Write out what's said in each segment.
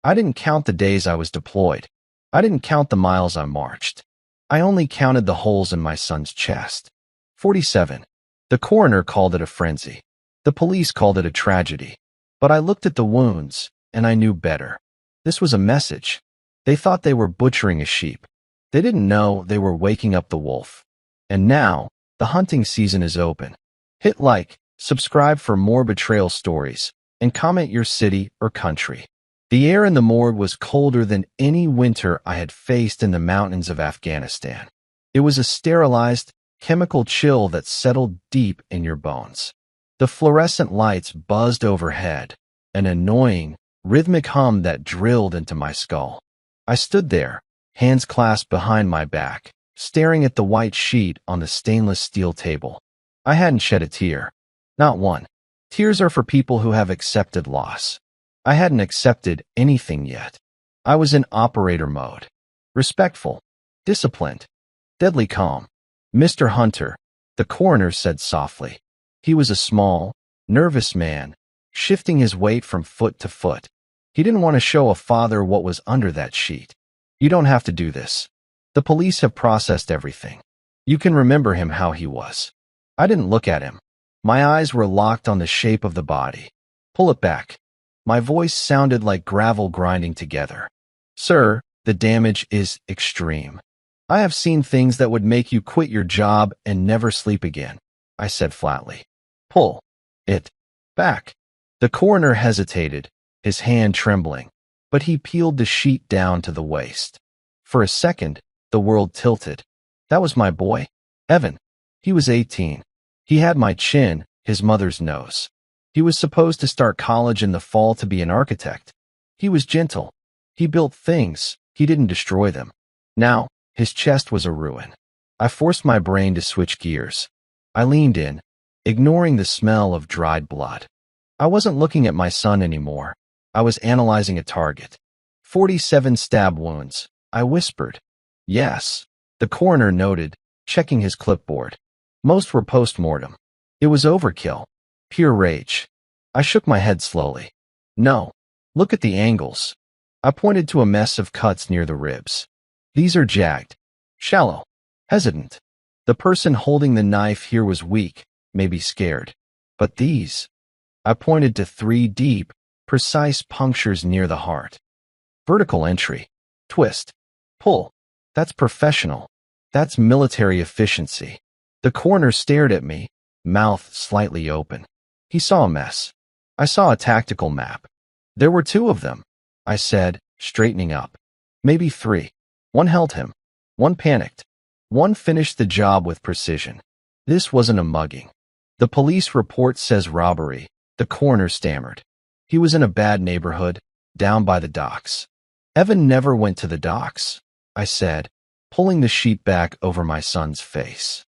I didn't count the days I was deployed. I didn't count the miles I marched. I only counted the holes in my son's chest. 47. The coroner called it a frenzy. The police called it a tragedy. But I looked at the wounds, and I knew better. This was a message. They thought they were butchering a sheep. They didn't know they were waking up the wolf. And now, the hunting season is open. Hit like, subscribe for more betrayal stories, and comment your city or country. The air in the morgue was colder than any winter I had faced in the mountains of Afghanistan. It was a sterilized, chemical chill that settled deep in your bones. The fluorescent lights buzzed overhead, an annoying, rhythmic hum that drilled into my skull. I stood there, hands clasped behind my back, staring at the white sheet on the stainless steel table. I hadn't shed a tear. Not one. Tears are for people who have accepted loss. I hadn't accepted anything yet. I was in operator mode. Respectful. Disciplined. Deadly calm. Mr. Hunter, the coroner said softly. He was a small, nervous man, shifting his weight from foot to foot. He didn't want to show a father what was under that sheet. You don't have to do this. The police have processed everything. You can remember him how he was. I didn't look at him. My eyes were locked on the shape of the body. Pull it back. My voice sounded like gravel grinding together. Sir, the damage is extreme. I have seen things that would make you quit your job and never sleep again, I said flatly. Pull it back. The coroner hesitated, his hand trembling, but he peeled the sheet down to the waist. For a second, the world tilted. That was my boy, Evan. He was 18. He had my chin, his mother's nose. He was supposed to start college in the fall to be an architect. He was gentle. He built things. He didn't destroy them. Now, his chest was a ruin. I forced my brain to switch gears. I leaned in, ignoring the smell of dried blood. I wasn't looking at my son anymore. I was analyzing a target. 47 stab wounds. I whispered. Yes, the coroner noted, checking his clipboard. Most were post-mortem. It was overkill. Pure rage. I shook my head slowly. No. Look at the angles. I pointed to a mess of cuts near the ribs. These are jagged. Shallow. Hesitant. The person holding the knife here was weak, maybe scared. But these. I pointed to 3 deep, precise punctures near the heart. Vertical entry. Twist. Pull. That's professional. That's military efficiency. The coroner stared at me, mouth slightly open. He saw a mess. I saw a tactical map. There were 2 of them, I said, straightening up. Maybe 3. One held him. One panicked. One finished the job with precision. This wasn't a mugging. The police report says robbery, the coroner stammered. He was in a bad neighborhood, down by the docks. Evan never went to the docks, I said, pulling the sheet back over my son's face.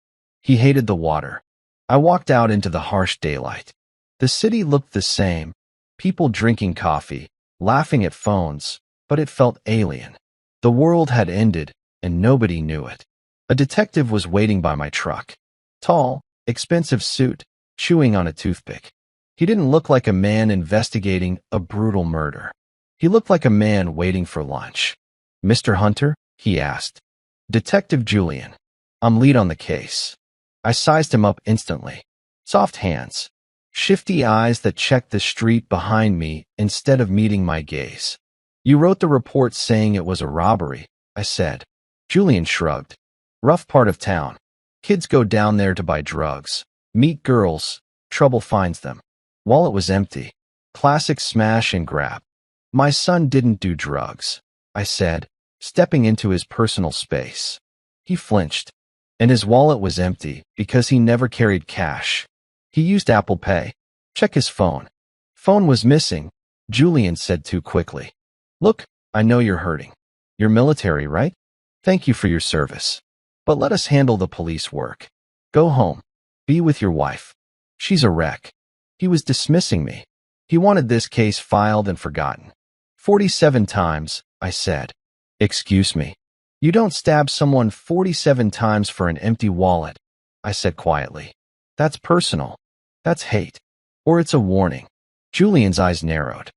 He hated the water. I walked out into the harsh daylight. The city looked the same, people drinking coffee, laughing at phones, but it felt alien. The world had ended, and nobody knew it. A detective was waiting by my truck. Tall, expensive suit, chewing on a toothpick. He didn't look like a man investigating a brutal murder. He looked like a man waiting for lunch. Mr. Hunter? He asked. Detective Julian. I'm lead on the case. I sized him up instantly. Soft hands. Shifty eyes that checked the street behind me instead of meeting my gaze. You wrote the report saying it was a robbery, I said. Julian shrugged. Rough part of town. Kids go down there to buy drugs. Meet girls. Trouble finds them. Wallet was empty. Classic smash and grab. My son didn't do drugs, I said, stepping into his personal space. He flinched. And his wallet was empty because he never carried cash. He used Apple Pay. Check his phone. Phone was missing, Julian said too quickly. Look, I know you're hurting. You're military, right? Thank you for your service. But let us handle the police work. Go home. Be with your wife. She's a wreck. He was dismissing me. He wanted this case filed and forgotten. 47 times, I said. Excuse me. You don't stab someone 47 times for an empty wallet, I said quietly. That's personal. That's hate. Or it's a warning. Julian's eyes narrowed.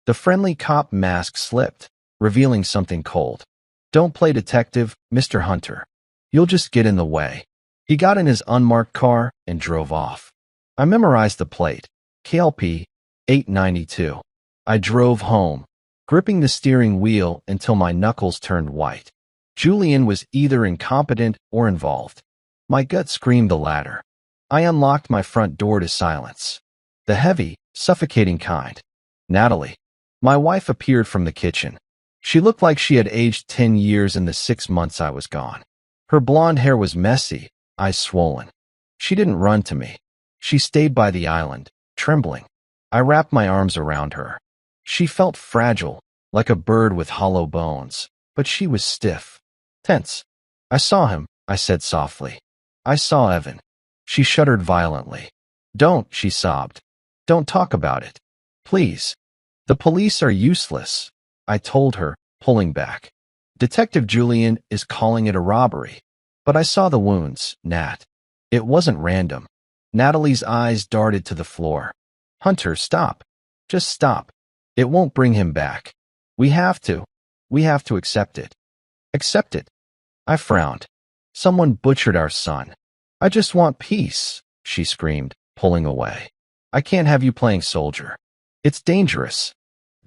The friendly cop mask slipped, revealing something cold. Don't play detective, Mr. Hunter. You'll just get in the way. He got in his unmarked car and drove off. I memorized the plate. KLP 892. I drove home, gripping the steering wheel until my knuckles turned white. Julian was either incompetent or involved. My gut screamed the latter. I unlocked my front door to silence. The heavy, suffocating kind. Natalie. My wife appeared from the kitchen. She looked like she had aged 10 years in the 6 months I was gone. Her blonde hair was messy, eyes swollen. She didn't run to me. She stayed by the island, trembling. I wrapped my arms around her. She felt fragile, like a bird with hollow bones, but she was stiff, tense. I saw him, I said softly. I saw Evan. She shuddered violently. Don't, she sobbed. Don't talk about it. Please. The police are useless, I told her, pulling back. Detective Julian is calling it a robbery. But I saw the wounds, Nat. It wasn't random. Natalie's eyes darted to the floor. Hunter, stop. Just stop. It won't bring him back. We have to. We have to accept it. Accept it. I frowned. Someone butchered our son. I just want peace, she screamed, pulling away. I can't have you playing soldier. It's dangerous.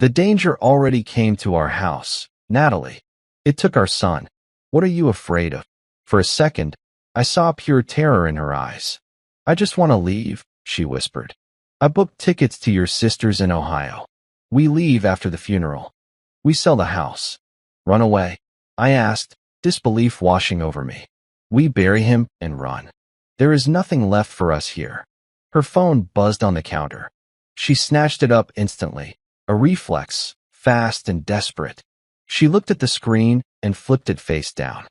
The danger already came to our house, Natalie. It took our son. What are you afraid of? For a second, I saw pure terror in her eyes. I just want to leave, she whispered. I booked tickets to your sisters in Ohio. We leave after the funeral. We sell the house. Run away? I asked, disbelief washing over me. We bury him and run. There is nothing left for us here. Her phone buzzed on the counter. She snatched it up instantly, a reflex, fast and desperate. She looked at the screen and flipped it face down.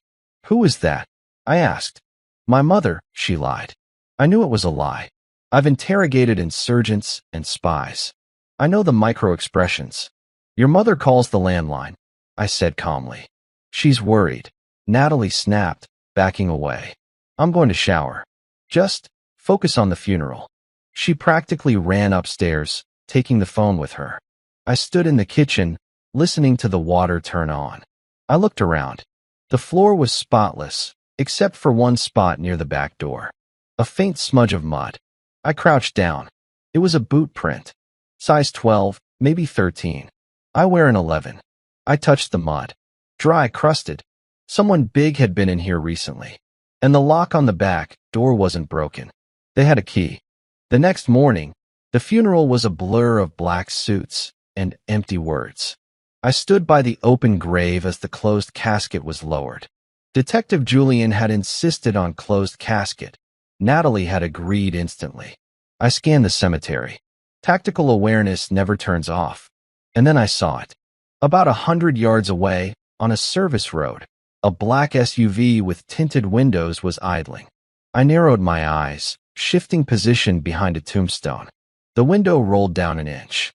Who is that? I asked. My mother, she lied. I knew it was a lie. I've interrogated insurgents and spies. I know the micro-expressions. Your mother calls the landline, I said calmly. She's worried. Natalie snapped, backing away. I'm going to shower. Just focus on the funeral. She practically ran upstairs, taking the phone with her. I stood in the kitchen, listening to the water turn on. I looked around. The floor was spotless, except for one spot near the back door. A faint smudge of mud. I crouched down. It was a boot print. Size 12, maybe 13. I wear an 11. I touched the mud. Dry, crusted. Someone big had been in here recently. And the lock on the back door wasn't broken. They had a key. The next morning, the funeral was a blur of black suits and empty words. I stood by the open grave as the closed casket was lowered. Detective Julian had insisted on closed casket. Natalie had agreed instantly. I scanned the cemetery. Tactical awareness never turns off. And then I saw it. About 100 yards away, on a service road, a black SUV with tinted windows was idling. I narrowed my eyes, shifting position behind a tombstone. The window rolled down an inch.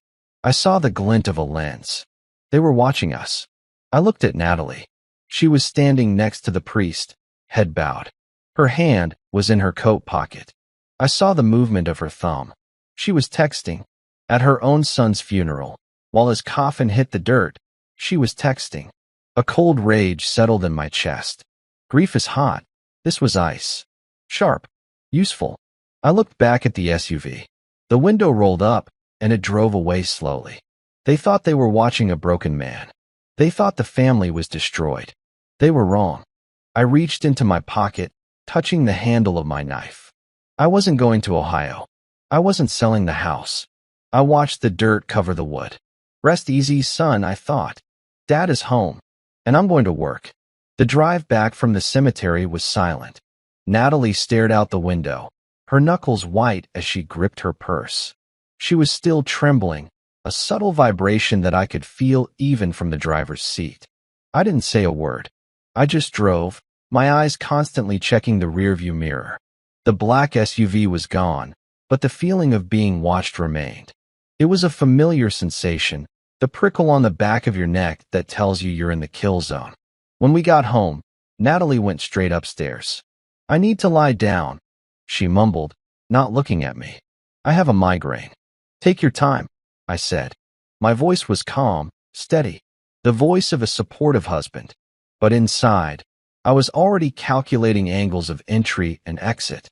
I saw the glint of a lens. They were watching us. I looked at Natalie. She was standing next to the priest, head bowed. Her hand was in her coat pocket. I saw the movement of her thumb. She was texting. At her own son's funeral, while his coffin hit the dirt, she was texting. A cold rage settled in my chest. Grief is hot. This was ice. Sharp. Useful. I looked back at the SUV. The window rolled up, and it drove away slowly. They thought they were watching a broken man. They thought the family was destroyed. They were wrong. I reached into my pocket, touching the handle of my knife. I wasn't going to Ohio. I wasn't selling the house. I watched the dirt cover the wood. Rest easy, son, I thought. Dad is home, and I'm going to work. The drive back from the cemetery was silent. Natalie stared out the window, her knuckles white as she gripped her purse. She was still trembling, a subtle vibration that I could feel even from the driver's seat. I didn't say a word. I just drove, my eyes constantly checking the rearview mirror. The black SUV was gone, but the feeling of being watched remained. It was a familiar sensation, the prickle on the back of your neck that tells you you're in the kill zone. When we got home, Natalie went straight upstairs. I need to lie down, she mumbled, not looking at me. I have a migraine. Take your time, I said. My voice was calm, steady, the voice of a supportive husband. But inside, I was already calculating angles of entry and exit.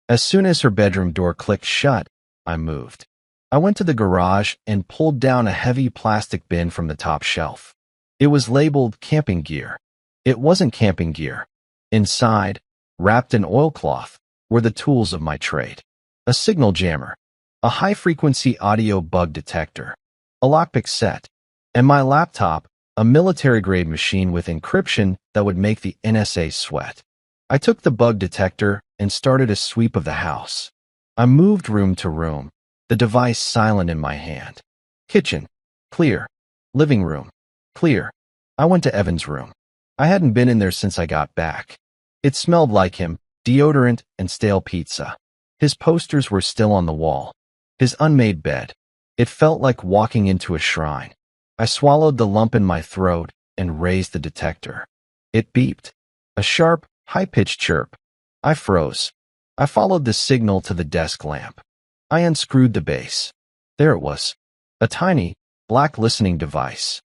As soon as her bedroom door clicked shut, I moved. I went to the garage and pulled down a heavy plastic bin from the top shelf. It was labeled camping gear. It wasn't camping gear. Inside, wrapped in oilcloth, were the tools of my trade. A signal jammer, a high-frequency audio bug detector, a lockpick set, and my laptop, a military-grade machine with encryption that would make the NSA sweat. I took the bug detector and started a sweep of the house. I moved room to room, the device silent in my hand. Kitchen, clear. Living room, clear. I went to Evan's room. I hadn't been in there since I got back. It smelled like him, deodorant and stale pizza. His posters were still on the wall. His unmade bed. It felt like walking into a shrine. I swallowed the lump in my throat and raised the detector. It beeped. A sharp, high-pitched chirp. I froze. I followed the signal to the desk lamp. I unscrewed the base. There it was. A tiny, black listening device.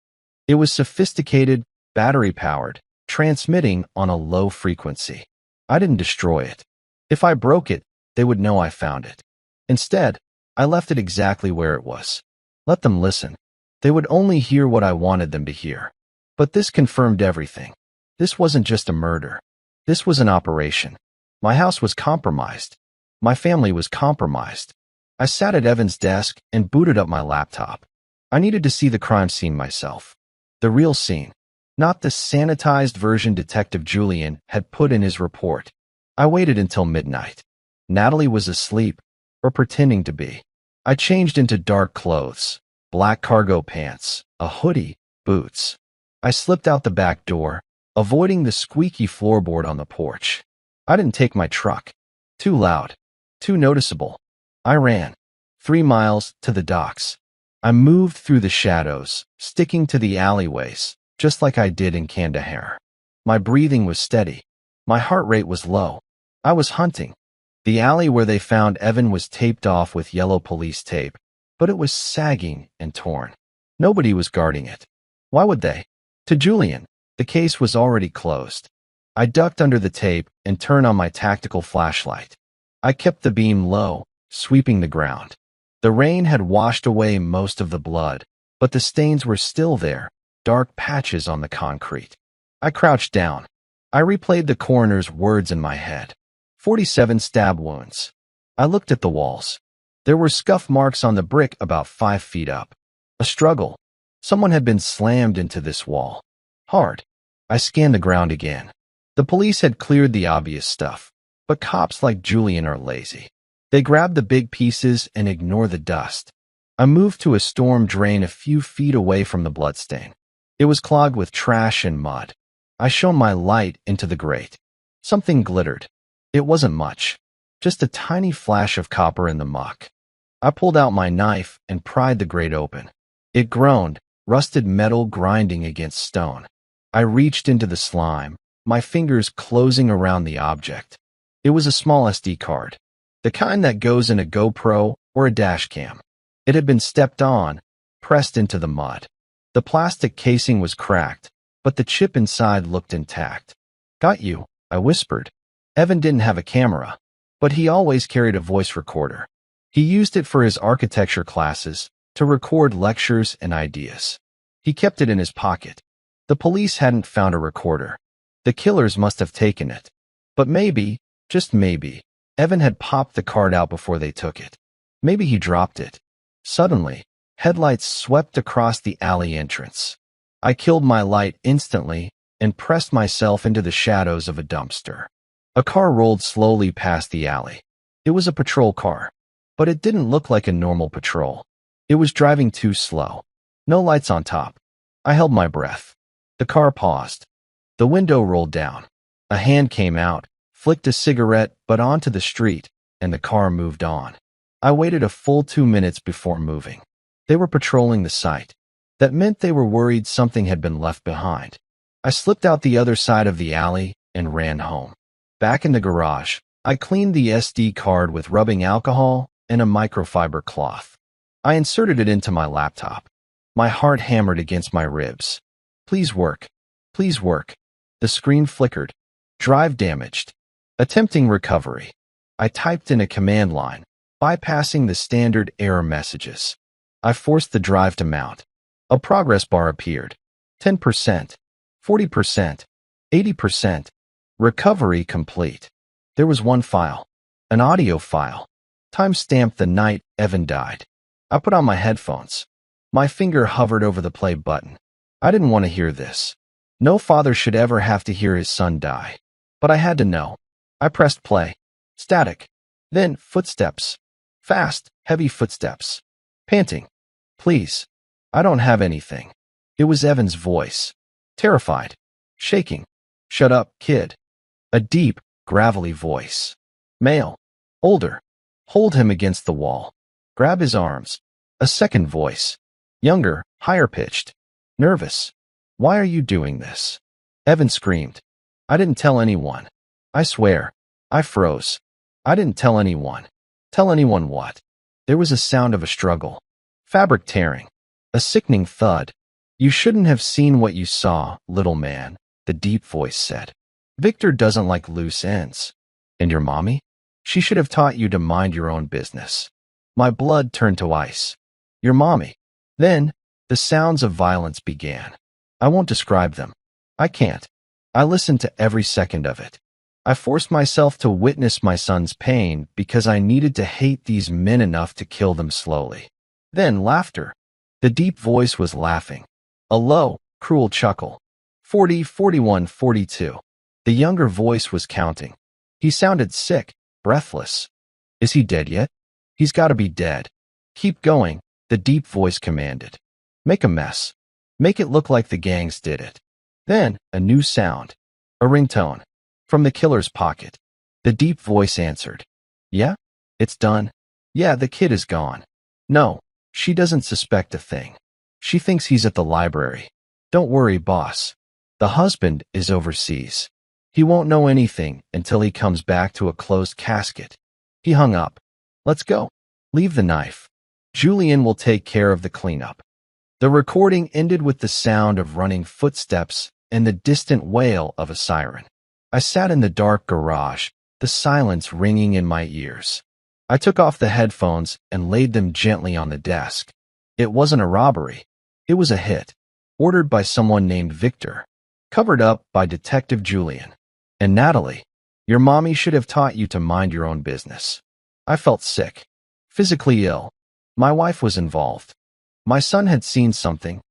It was sophisticated, battery-powered, transmitting on a low frequency. I didn't destroy it. If I broke it, they would know I found it. Instead, I left it exactly where it was. Let them listen. They would only hear what I wanted them to hear. But this confirmed everything. This wasn't just a murder. This was an operation. My house was compromised. My family was compromised. I sat at Evan's desk and booted up my laptop. I needed to see the crime scene myself. The real scene. Not the sanitized version Detective Julian had put in his report. I waited until midnight. Natalie was asleep, or pretending to be. I changed into dark clothes, black cargo pants, a hoodie, boots. I slipped out the back door, avoiding the squeaky floorboard on the porch. I didn't take my truck. Too loud. Too noticeable. I ran. 3 miles to the docks. I moved through the shadows, sticking to the alleyways, just like I did in Kandahar. My breathing was steady. My heart rate was low. I was hunting. The alley where they found Evan was taped off with yellow police tape, but it was sagging and torn. Nobody was guarding it. Why would they? To Julian, the case was already closed. I ducked under the tape and turned on my tactical flashlight. I kept the beam low, sweeping the ground. The rain had washed away most of the blood, but the stains were still there, dark patches on the concrete. I crouched down. I replayed the coroner's words in my head. 47 stab wounds. I looked at the walls. There were scuff marks on the brick about 5 feet up. A struggle. Someone had been slammed into this wall. Hard. I scanned the ground again. The police had cleared the obvious stuff, but cops like Julian are lazy. They grab the big pieces and ignore the dust. I moved to a storm drain a few feet away from the bloodstain. It was clogged with trash and mud. I shone my light into the grate. Something glittered. It wasn't much, just a tiny flash of copper in the muck. I pulled out my knife and pried the grate open. It groaned, rusted metal grinding against stone. I reached into the slime, my fingers closing around the object. It was a small SD card, the kind that goes in a GoPro or a dash cam. It had been stepped on, pressed into the mud. The plastic casing was cracked, but the chip inside looked intact. Got you, I whispered. Evan didn't have a camera, but he always carried a voice recorder. He used it for his architecture classes to record lectures and ideas. He kept it in his pocket. The police hadn't found a recorder. The killers must have taken it. But maybe, just maybe, Evan had popped the card out before they took it. Maybe he dropped it. Suddenly, headlights swept across the alley entrance. I killed my light instantly and pressed myself into the shadows of a dumpster. A car rolled slowly past the alley. It was a patrol car, but it didn't look like a normal patrol. It was driving too slow. No lights on top. I held my breath. The car paused. The window rolled down. A hand came out, flicked a cigarette but onto the street, and the car moved on. I waited a full 2 minutes before moving. They were patrolling the site. That meant they were worried something had been left behind. I slipped out the other side of the alley and ran home. Back in the garage, I cleaned the SD card with rubbing alcohol and a microfiber cloth. I inserted it into my laptop. My heart hammered against my ribs. Please work. Please work. The screen flickered. Drive damaged. Attempting recovery. I typed in a command line, bypassing the standard error messages. I forced the drive to mount. A progress bar appeared. 10%, 40%, 80%. Recovery complete. There was one file, an audio file, time-stamped the night Evan died. I put on my headphones. My finger hovered over the play button. I didn't want to hear this. No father should ever have to hear his son die. But I had to know. I pressed play. Static. Then footsteps. Fast, heavy footsteps. Panting. Please. I don't have anything. It was Evan's voice. Terrified. Shaking. Shut up, kid. A deep, gravelly voice. Male. Older. Hold him against the wall. Grab his arms. A second voice. Younger, higher-pitched. Nervous. Why are you doing this? Evan screamed. I didn't tell anyone. I swear. I froze. I didn't tell anyone. Tell anyone what? There was a sound of a struggle. Fabric tearing. A sickening thud. You shouldn't have seen what you saw, little man, the deep voice said. Victor doesn't like loose ends. And your mommy? She should have taught you to mind your own business. My blood turned to ice. Your mommy. Then, the sounds of violence began. I won't describe them. I can't. I listened to every second of it. I forced myself to witness my son's pain because I needed to hate these men enough to kill them slowly. Then laughter. The deep voice was laughing. A low, cruel chuckle. 40, 41, 42. The younger voice was counting. He sounded sick, breathless. Is he dead yet? He's got to be dead. Keep going, the deep voice commanded. Make a mess. Make it look like the gangs did it. Then, a new sound. A ringtone. From the killer's pocket. The deep voice answered. Yeah? It's done? Yeah, the kid is gone. No, she doesn't suspect a thing. She thinks he's at the library. Don't worry, boss. The husband is overseas. He won't know anything until he comes back to a closed casket. He hung up. Let's go. Leave the knife. Julian will take care of the cleanup. The recording ended with the sound of running footsteps and the distant wail of a siren. I sat in the dark garage, the silence ringing in my ears. I took off the headphones and laid them gently on the desk. It wasn't a robbery. It was a hit, ordered by someone named Victor, covered up by Detective Julian. And Natalie, your mommy should have taught you to mind your own business. I felt sick, physically ill. My wife was involved. My son had seen something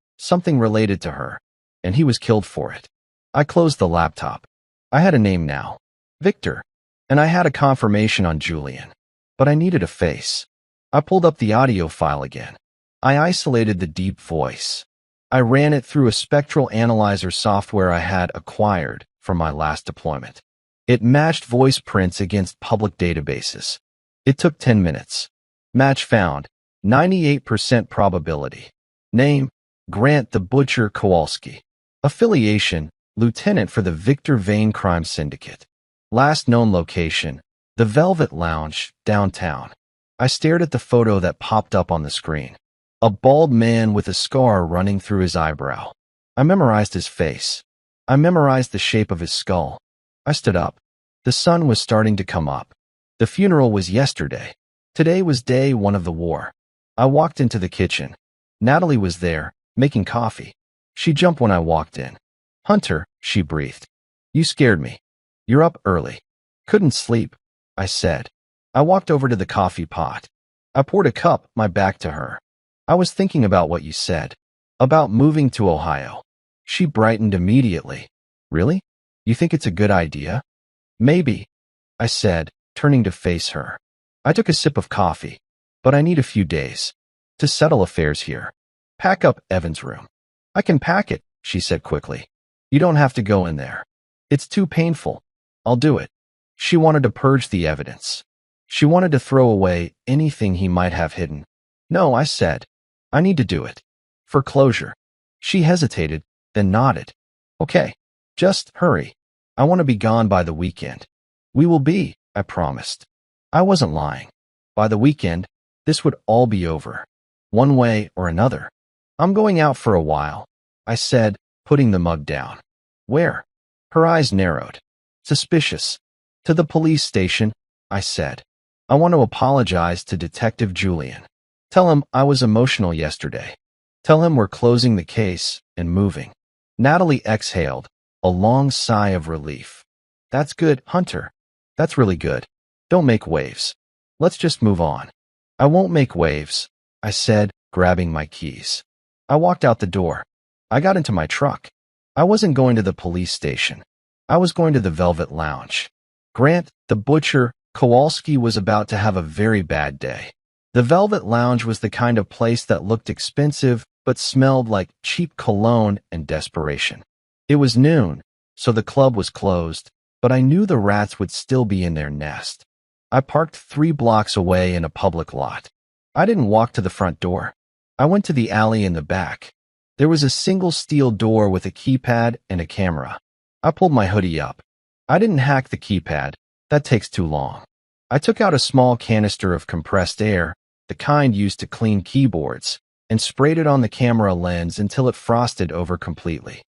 related to her, and he was killed for it. I closed the laptop. I had a name now, Victor, and I had a confirmation on Julian. But I needed a face. I pulled up the audio file again. I isolated the deep voice. I ran it through a spectral analyzer software I had acquired from my last deployment. It matched voice prints against public databases. It took 10 minutes. Match found. 98% probability. Name, Grant the Butcher Kowalski. Affiliation, Lieutenant for the Victor Vane Crime Syndicate. Last known location, the Velvet Lounge, downtown. I stared at the photo that popped up on the screen. A bald man with a scar running through his eyebrow. I memorized his face. I memorized the shape of his skull. I stood up. The sun was starting to come up. The funeral was yesterday. Today was day one of the war. I walked into the kitchen. Natalie was there, making coffee. She jumped when I walked in. Hunter, she breathed. You scared me. You're up early. Couldn't sleep, I said. I walked over to the coffee pot. I poured a cup, my back to her. I was thinking about what you said. About moving to Ohio. She brightened immediately. Really? You think it's a good idea? Maybe, I said, turning to face her. I took a sip of coffee, but I need a few days to settle affairs here. Pack up Evan's room. I can pack it, she said quickly. You don't have to go in there. It's too painful. I'll do it. She wanted to purge the evidence. She wanted to throw away anything he might have hidden. No, I said. I need to do it. For closure. She hesitated, then nodded. Okay. Just hurry. I want to be gone by the weekend. We will be, I promised. I wasn't lying. By the weekend, this would all be over. One way or another. I'm going out for a while, I said, putting the mug down. Where? Her eyes narrowed. Suspicious. To the police station, I said. I want to apologize to Detective Julian. Tell him I was emotional yesterday. Tell him we're closing the case and moving. Natalie exhaled, a long sigh of relief. That's good, Hunter. That's really good. Don't make waves. Let's just move on. I won't make waves, I said, grabbing my keys. I walked out the door. I got into my truck. I wasn't going to the police station. I was going to the Velvet Lounge. Grant, the butcher, Kowalski was about to have a very bad day. The Velvet Lounge was the kind of place that looked expensive but smelled like cheap cologne and desperation. It was noon, so the club was closed, but I knew the rats would still be in their nest. I parked 3 blocks away in a public lot. I didn't walk to the front door. I went to the alley in the back. There was a single steel door with a keypad and a camera. I pulled my hoodie up. I didn't hack the keypad. That takes too long. I took out a small canister of compressed air, the kind used to clean keyboards, and sprayed it on the camera lens until it frosted over completely.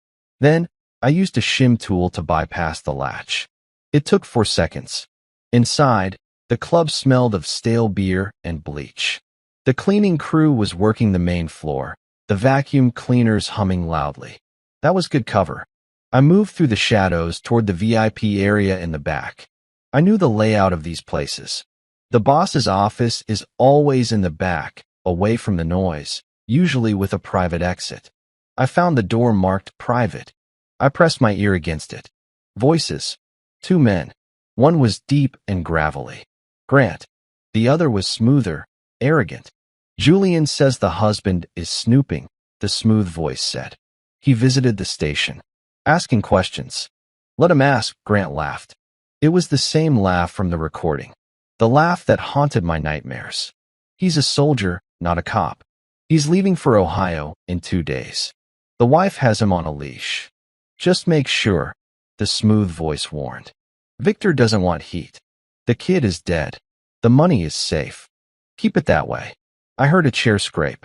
Then, I used a shim tool to bypass the latch. It took 4 seconds. Inside, the club smelled of stale beer and bleach. The cleaning crew was working the main floor, the vacuum cleaners humming loudly. That was good cover. I moved through the shadows toward the VIP area in the back. I knew the layout of these places. The boss's office is always in the back, away from the noise, usually with a private exit. I found the door marked private. I pressed my ear against it. Voices. 2 men. One was deep and gravelly. Grant. The other was smoother, arrogant. Julian says the husband is snooping, the smooth voice said. He visited the station. Asking questions. Let him ask, Grant laughed. It was the same laugh from the recording. The laugh that haunted my nightmares. He's a soldier, not a cop. He's leaving for Ohio in 2 days. The wife has him on a leash. Just make sure, the smooth voice warned. Victor doesn't want heat. The kid is dead. The money is safe. Keep it that way. I heard a chair scrape.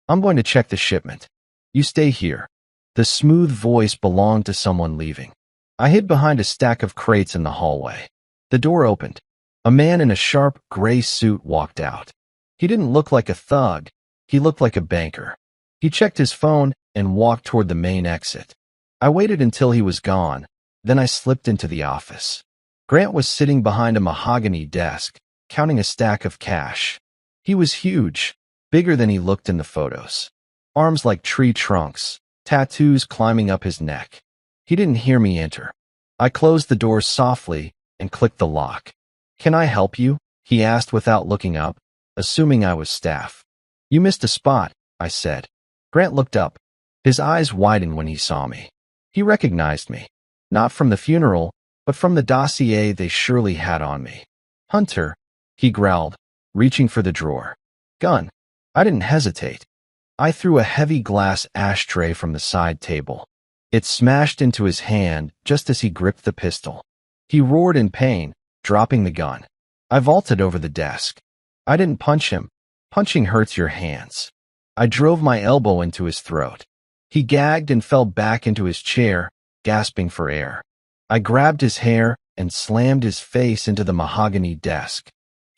I'm going to check the shipment. You stay here. The smooth voice belonged to someone leaving. I hid behind a stack of crates in the hallway. The door opened. A man in a sharp gray suit walked out. He didn't look like a thug. He looked like a banker. He checked his phone and walked toward the main exit. I waited until he was gone, then I slipped into the office. Grant was sitting behind a mahogany desk, counting a stack of cash. He was huge, bigger than he looked in the photos. Arms like tree trunks, tattoos climbing up his neck. He didn't hear me enter. I closed the door softly and clicked the lock. Can I help you? He asked without looking up, assuming I was staff. You missed a spot, I said. Grant looked up. His eyes widened when he saw me. He recognized me. Not from the funeral, but from the dossier they surely had on me. Hunter, he growled, reaching for the drawer. Gun. I didn't hesitate. I threw a heavy glass ashtray from the side table. It smashed into his hand just as he gripped the pistol. He roared in pain, dropping the gun. I vaulted over the desk. I didn't punch him. Punching hurts your hands. I drove my elbow into his throat. He gagged and fell back into his chair, gasping for air. I grabbed his hair and slammed his face into the mahogany desk.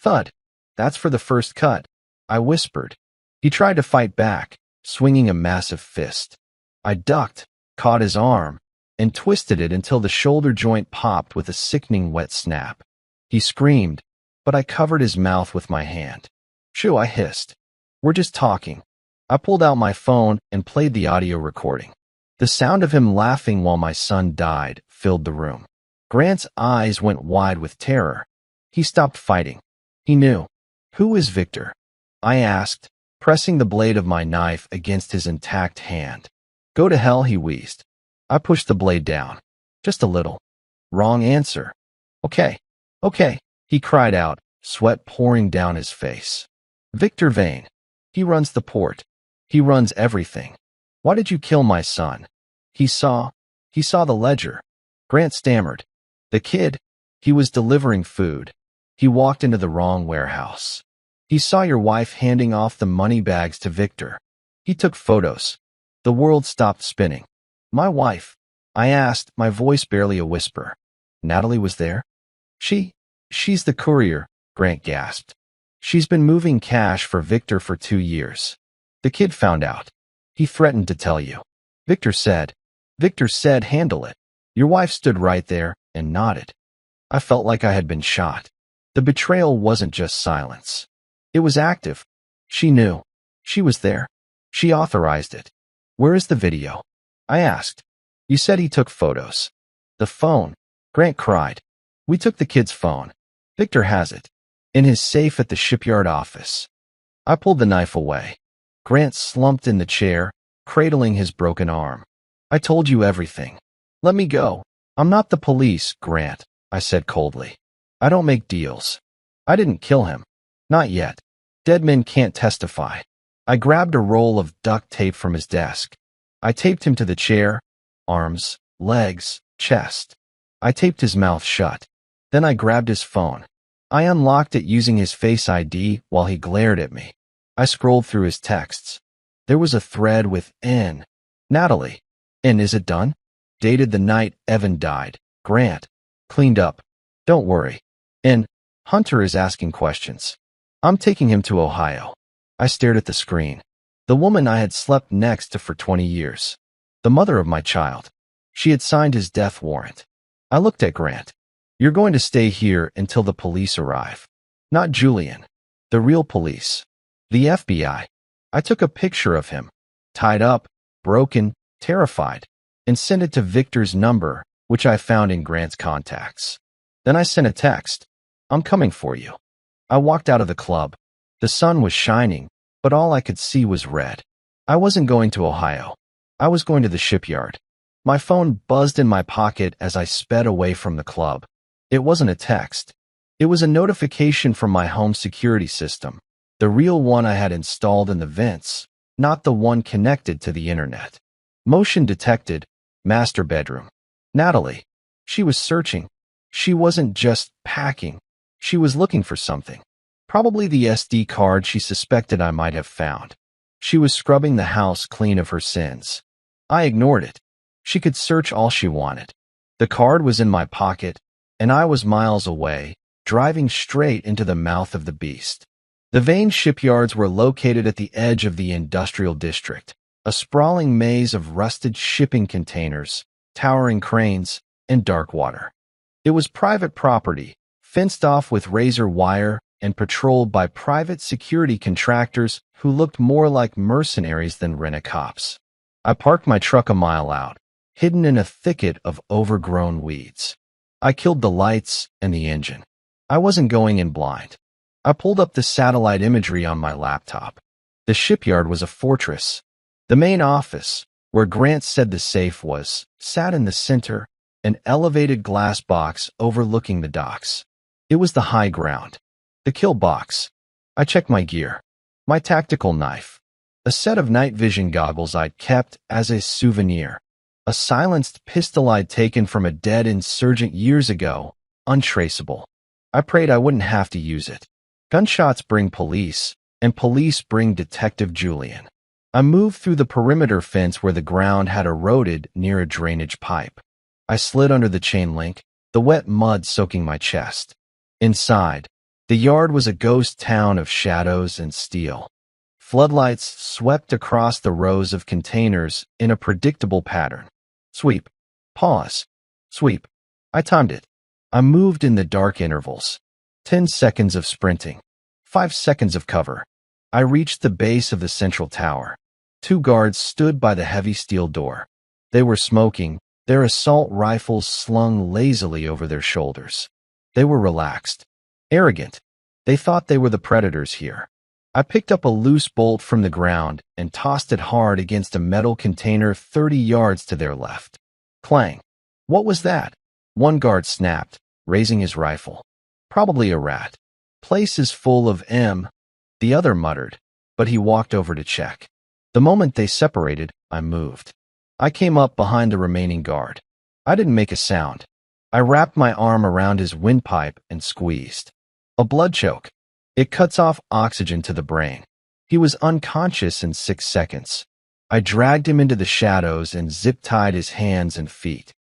Thud. That's for the first cut, I whispered. He tried to fight back, swinging a massive fist. I ducked, caught his arm, and twisted it until the shoulder joint popped with a sickening wet snap. He screamed, but I covered his mouth with my hand. Shoo, I hissed. We're just talking. I pulled out my phone and played the audio recording. The sound of him laughing while my son died filled the room. Grant's eyes went wide with terror. He stopped fighting. He knew. Who is Victor? I asked, pressing the blade of my knife against his intact hand. Go to hell, he wheezed. I pushed the blade down. Just a little. Wrong answer. Okay, he cried out, sweat pouring down his face. Victor Vane. He runs the port. He runs everything. Why did you kill my son? He saw the ledger. Grant stammered. The kid, he was delivering food. He walked into the wrong warehouse. He saw your wife handing off the money bags to Victor. He took photos. The world stopped spinning. My wife, I asked, my voice barely a whisper. Natalie was there? She's the courier, Grant gasped. She's been moving cash for Victor for 2 years. The kid found out. He threatened to tell you. Victor said, handle it. Your wife stood right there and nodded. I felt like I had been shot. The betrayal wasn't just silence. It was active. She knew. She was there. She authorized it. Where is the video? I asked. You said he took photos. The phone, Grant cried. We took the kid's phone. Victor has it. In his safe at the shipyard office. I pulled the knife away. Grant slumped in the chair, cradling his broken arm. I told you everything. Let me go. I'm not the police, Grant, I said coldly. I don't make deals. I didn't kill him. Not yet. Dead men can't testify. I grabbed a roll of duct tape from his desk. I taped him to the chair, arms, legs, chest. I taped his mouth shut. Then I grabbed his phone. I unlocked it using his Face ID while he glared at me. I scrolled through his texts. There was a thread with N. Natalie. N, is it done? Dated the night Evan died. Grant. Cleaned up. Don't worry. N. Hunter is asking questions. I'm taking him to Ohio. I stared at the screen. The woman I had slept next to for 20 years. The mother of my child. She had signed his death warrant. I looked at Grant. You're going to stay here until the police arrive. Not Julian. The real police. The FBI. I took a picture of him. Tied up, broken, terrified, and sent it to Victor's number, which I found in Grant's contacts. Then I sent a text. I'm coming for you. I walked out of the club. The sun was shining, but all I could see was red. I wasn't going to Ohio. I was going to the shipyard. My phone buzzed in my pocket as I sped away from the club. It wasn't a text. It was a notification from my home security system, the real one I had installed in the vents, not the one connected to the internet. Motion detected, master bedroom. Natalie. She was searching. She wasn't just packing. She was looking for something. Probably the SD card she suspected I might have found. She was scrubbing the house clean of her sins. I ignored it. She could search all she wanted. The card was in my pocket, and I was miles away, driving straight into the mouth of the beast. The Vane shipyards were located at the edge of the industrial district, a sprawling maze of rusted shipping containers, towering cranes, and dark water. It was private property, fenced off with razor wire and patrolled by private security contractors who looked more like mercenaries than rent-a-cops. I parked my truck a mile out, hidden in a thicket of overgrown weeds. I killed the lights and the engine. I wasn't going in blind. I pulled up the satellite imagery on my laptop. The shipyard was a fortress. The main office, where Grant said the safe was, sat in the center, an elevated glass box overlooking the docks. It was the high ground. The kill box. I checked my gear. My tactical knife. A set of night vision goggles I'd kept as a souvenir. A silenced pistol I'd taken from a dead insurgent years ago, untraceable. I prayed I wouldn't have to use it. Gunshots bring police, and police bring Detective Julian. I moved through the perimeter fence where the ground had eroded near a drainage pipe. I slid under the chain link, the wet mud soaking my chest. Inside, the yard was a ghost town of shadows and steel. Floodlights swept across the rows of containers in a predictable pattern. Sweep. Pause. Sweep. I timed it. I moved in the dark intervals. 10 seconds of sprinting. 5 seconds of cover. I reached the base of the central tower. 2 guards stood by the heavy steel door. They were smoking, their assault rifles slung lazily over their shoulders. They were relaxed. Arrogant. They thought they were the predators here. I picked up a loose bolt from the ground and tossed it hard against a metal container 30 yards to their left. Clang. What was that? One guard snapped, raising his rifle. Probably a rat. Place is full of M, the other muttered, but he walked over to check. The moment they separated, I moved. I came up behind the remaining guard. I didn't make a sound. I wrapped my arm around his windpipe and squeezed. A blood choke. It cuts off oxygen to the brain. He was unconscious in 6 seconds. I dragged him into the shadows and zip-tied his hands and feet.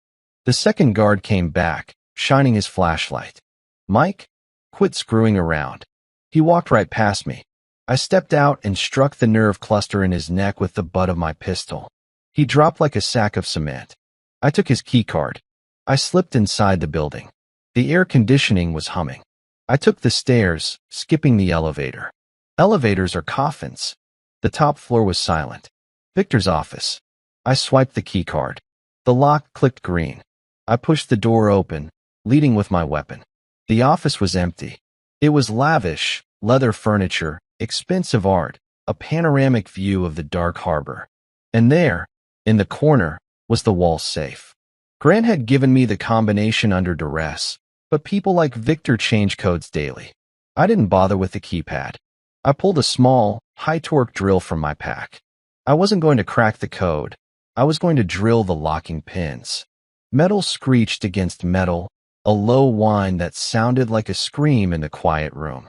The second guard came back, shining his flashlight. "Mike, quit screwing around." He walked right past me. I stepped out and struck the nerve cluster in his neck with the butt of my pistol. He dropped like a sack of cement. I took his keycard. I slipped inside the building. The air conditioning was humming. I took the stairs, skipping the elevator. Elevators are coffins. The top floor was silent. Victor's office. I swiped the keycard. The lock clicked green. I pushed the door open, leading with my weapon. The office was empty. It was lavish, leather furniture, expensive art, a panoramic view of the dark harbor. And there, in the corner, was the wall safe. Grant had given me the combination under duress, but people like Victor change codes daily. I didn't bother with the keypad. I pulled a small, high-torque drill from my pack. I wasn't going to crack the code. I was going to drill the locking pins. Metal screeched against metal, a low whine that sounded like a scream in the quiet room.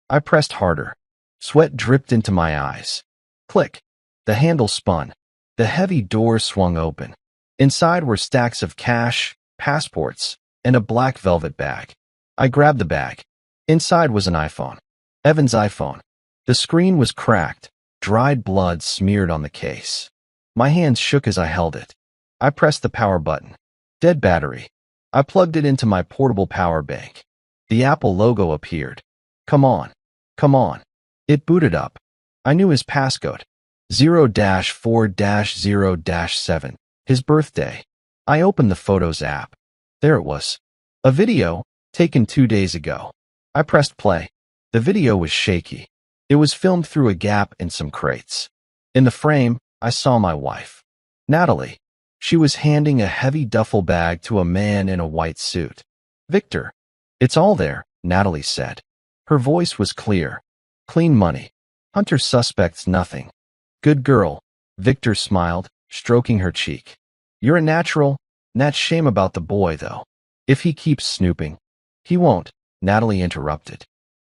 I pressed harder. Sweat dripped into my eyes. Click. The handle spun. The heavy door swung open. Inside were stacks of cash, passports, and a black velvet bag. I grabbed the bag. Inside was an iPhone. Evan's iPhone. The screen was cracked, dried blood smeared on the case. My hands shook as I held it. I pressed the power button. Dead battery. I plugged it into my portable power bank. The Apple logo appeared. Come on. Come on. It booted up. I knew his passcode. 0-4-0-7. His birthday. I opened the Photos app. There it was. A video, taken 2 days ago. I pressed play. The video was shaky. It was filmed through a gap in some crates. In the frame, I saw my wife, Natalie. She was handing a heavy duffel bag to a man in a white suit. "Victor, it's all there," Natalie said. Her voice was clear. "Clean money. Hunter suspects nothing." "Good girl," Victor smiled, stroking her cheek. "You're a natural. Nat, shame about the boy, though. If he keeps snooping." "He won't," Natalie interrupted.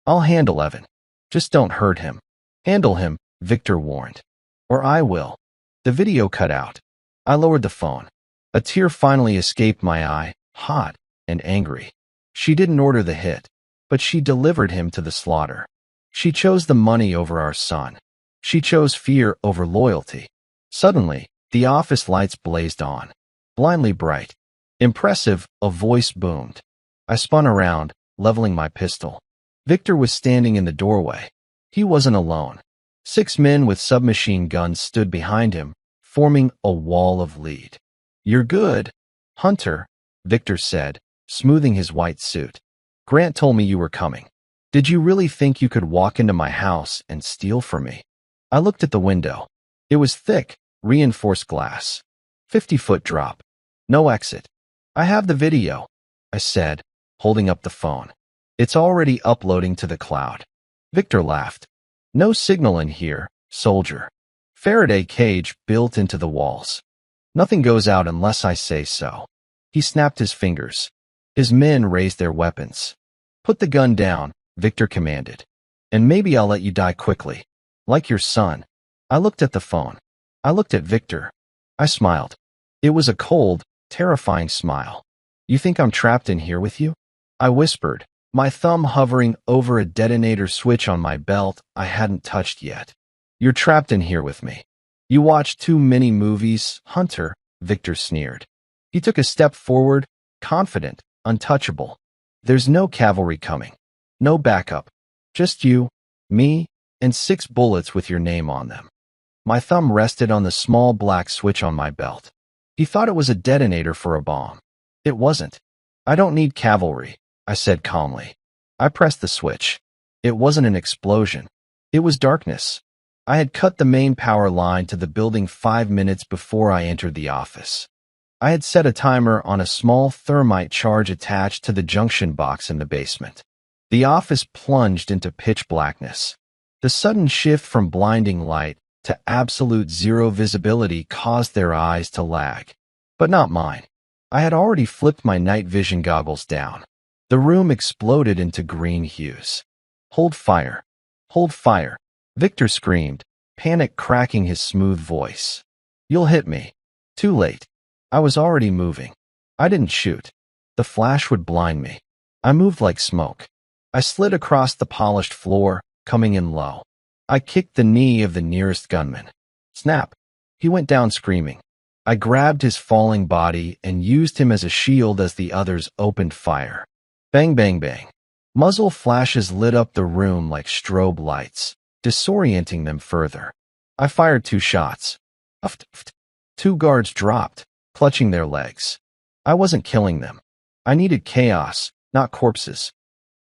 "I'll handle Evan. Just don't hurt him." "Handle him," Victor warned. "Or I will." The video cut out. I lowered the phone. A tear finally escaped my eye, hot and angry. She didn't order the hit, but she delivered him to the slaughter. She chose the money over our son. She chose fear over loyalty. Suddenly, the office lights blazed on. Blindly bright. Impressive, a voice boomed. I spun around, leveling my pistol. Victor was standing in the doorway. He wasn't alone. 6 men with submachine guns stood behind him, forming a wall of lead. "You're good, Hunter," Victor said, smoothing his white suit. "Grant told me you were coming. Did you really think you could walk into my house and steal from me?" I looked at the window. It was thick, reinforced glass. 50-foot drop. No exit. "I have the video," I said, holding up the phone. "It's already uploading to the cloud." Victor laughed. "No signal in here, soldier. Faraday cage built into the walls. Nothing goes out unless I say so." He snapped his fingers. His men raised their weapons. "Put the gun down," Victor commanded. "And maybe I'll let you die quickly. Like your son." I looked at the phone. I looked at Victor. I smiled. It was a cold, terrifying smile. "You think I'm trapped in here with you?" I whispered, my thumb hovering over a detonator switch on my belt I hadn't touched yet. "You're trapped in here with me. You watch too many movies, Hunter," Victor sneered. He took a step forward, confident, untouchable. "There's no cavalry coming. No backup. Just you, me, and 6 bullets with your name on them." My thumb rested on the small black switch on my belt. He thought it was a detonator for a bomb. It wasn't. "I don't need cavalry," I said calmly. I pressed the switch. It wasn't an explosion. It was darkness. I had cut the main power line to the building 5 minutes before I entered the office. I had set a timer on a small thermite charge attached to the junction box in the basement. The office plunged into pitch blackness. The sudden shift from blinding light to absolute zero visibility caused their eyes to lag. But not mine. I had already flipped my night vision goggles down. The room exploded into green hues. "Hold fire. Hold fire," Victor screamed, panic cracking his smooth voice. You'll hit me. Too late. I was already moving. I didn't shoot. The flash would blind me. I moved like smoke. I slid across the polished floor, coming in low. I kicked the knee of the nearest gunman. Snap. He went down screaming. I grabbed his falling body and used him as a shield as the others opened fire. Bang, bang, bang. Muzzle flashes lit up the room like strobe lights, disorienting them further. I fired 2 shots. Uft, uft. 2 guards dropped, clutching their legs. I wasn't killing them. I needed chaos, not corpses.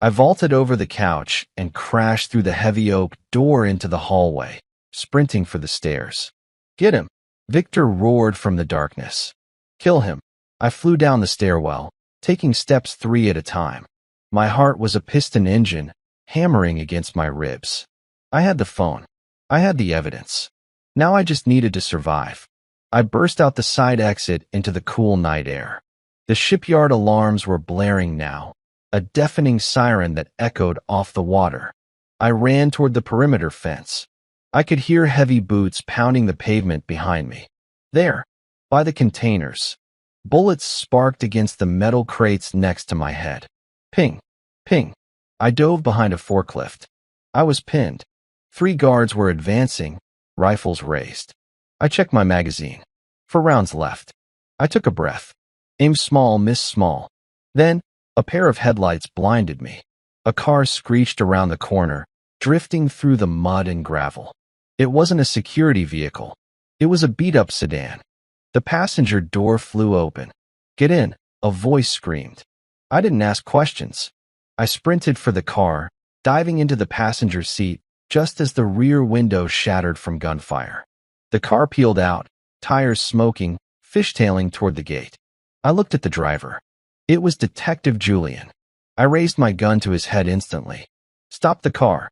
I vaulted over the couch and crashed through the heavy oak door into the hallway, sprinting for the stairs. Get him! Victor roared from the darkness. Kill him! I flew down the stairwell, taking steps 3 at a time. My heart was a piston engine, hammering against my ribs. I had the phone. I had the evidence. Now I just needed to survive. I burst out the side exit into the cool night air. The shipyard alarms were blaring now, a deafening siren that echoed off the water. I ran toward the perimeter fence. I could hear heavy boots pounding the pavement behind me. There, by the containers. Bullets sparked against the metal crates next to my head. Ping, ping. I dove behind a forklift. I was pinned. 3 guards were advancing, rifles raised. I checked my magazine. 4 rounds left. I took a breath. Aim small, miss small. Then, a pair of headlights blinded me. A car screeched around the corner, drifting through the mud and gravel. It wasn't a security vehicle. It was a beat-up sedan. The passenger door flew open. Get in, a voice screamed. I didn't ask questions. I sprinted for the car, diving into the passenger seat just as the rear window shattered from gunfire. The car peeled out, tires smoking, fishtailing toward the gate. I looked at the driver. It was Detective Julian. I raised my gun to his head instantly. Stop the car.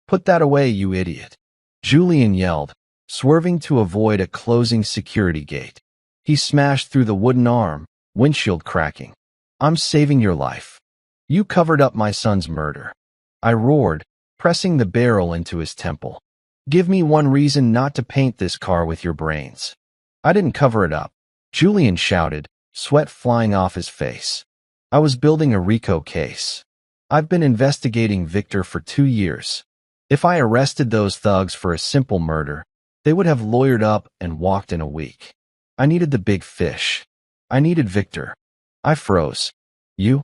Put that away, you idiot. Julian yelled, swerving to avoid a closing security gate. He smashed through the wooden arm, windshield cracking. I'm saving your life. You covered up my son's murder. I roared, pressing the barrel into his temple. Give me one reason not to paint this car with your brains. I didn't cover it up. Julian shouted, sweat flying off his face. I was building a RICO case. I've been investigating Victor for 2 years. If I arrested those thugs for a simple murder, they would have lawyered up and walked in a week. I needed the big fish. I needed Victor. I froze. You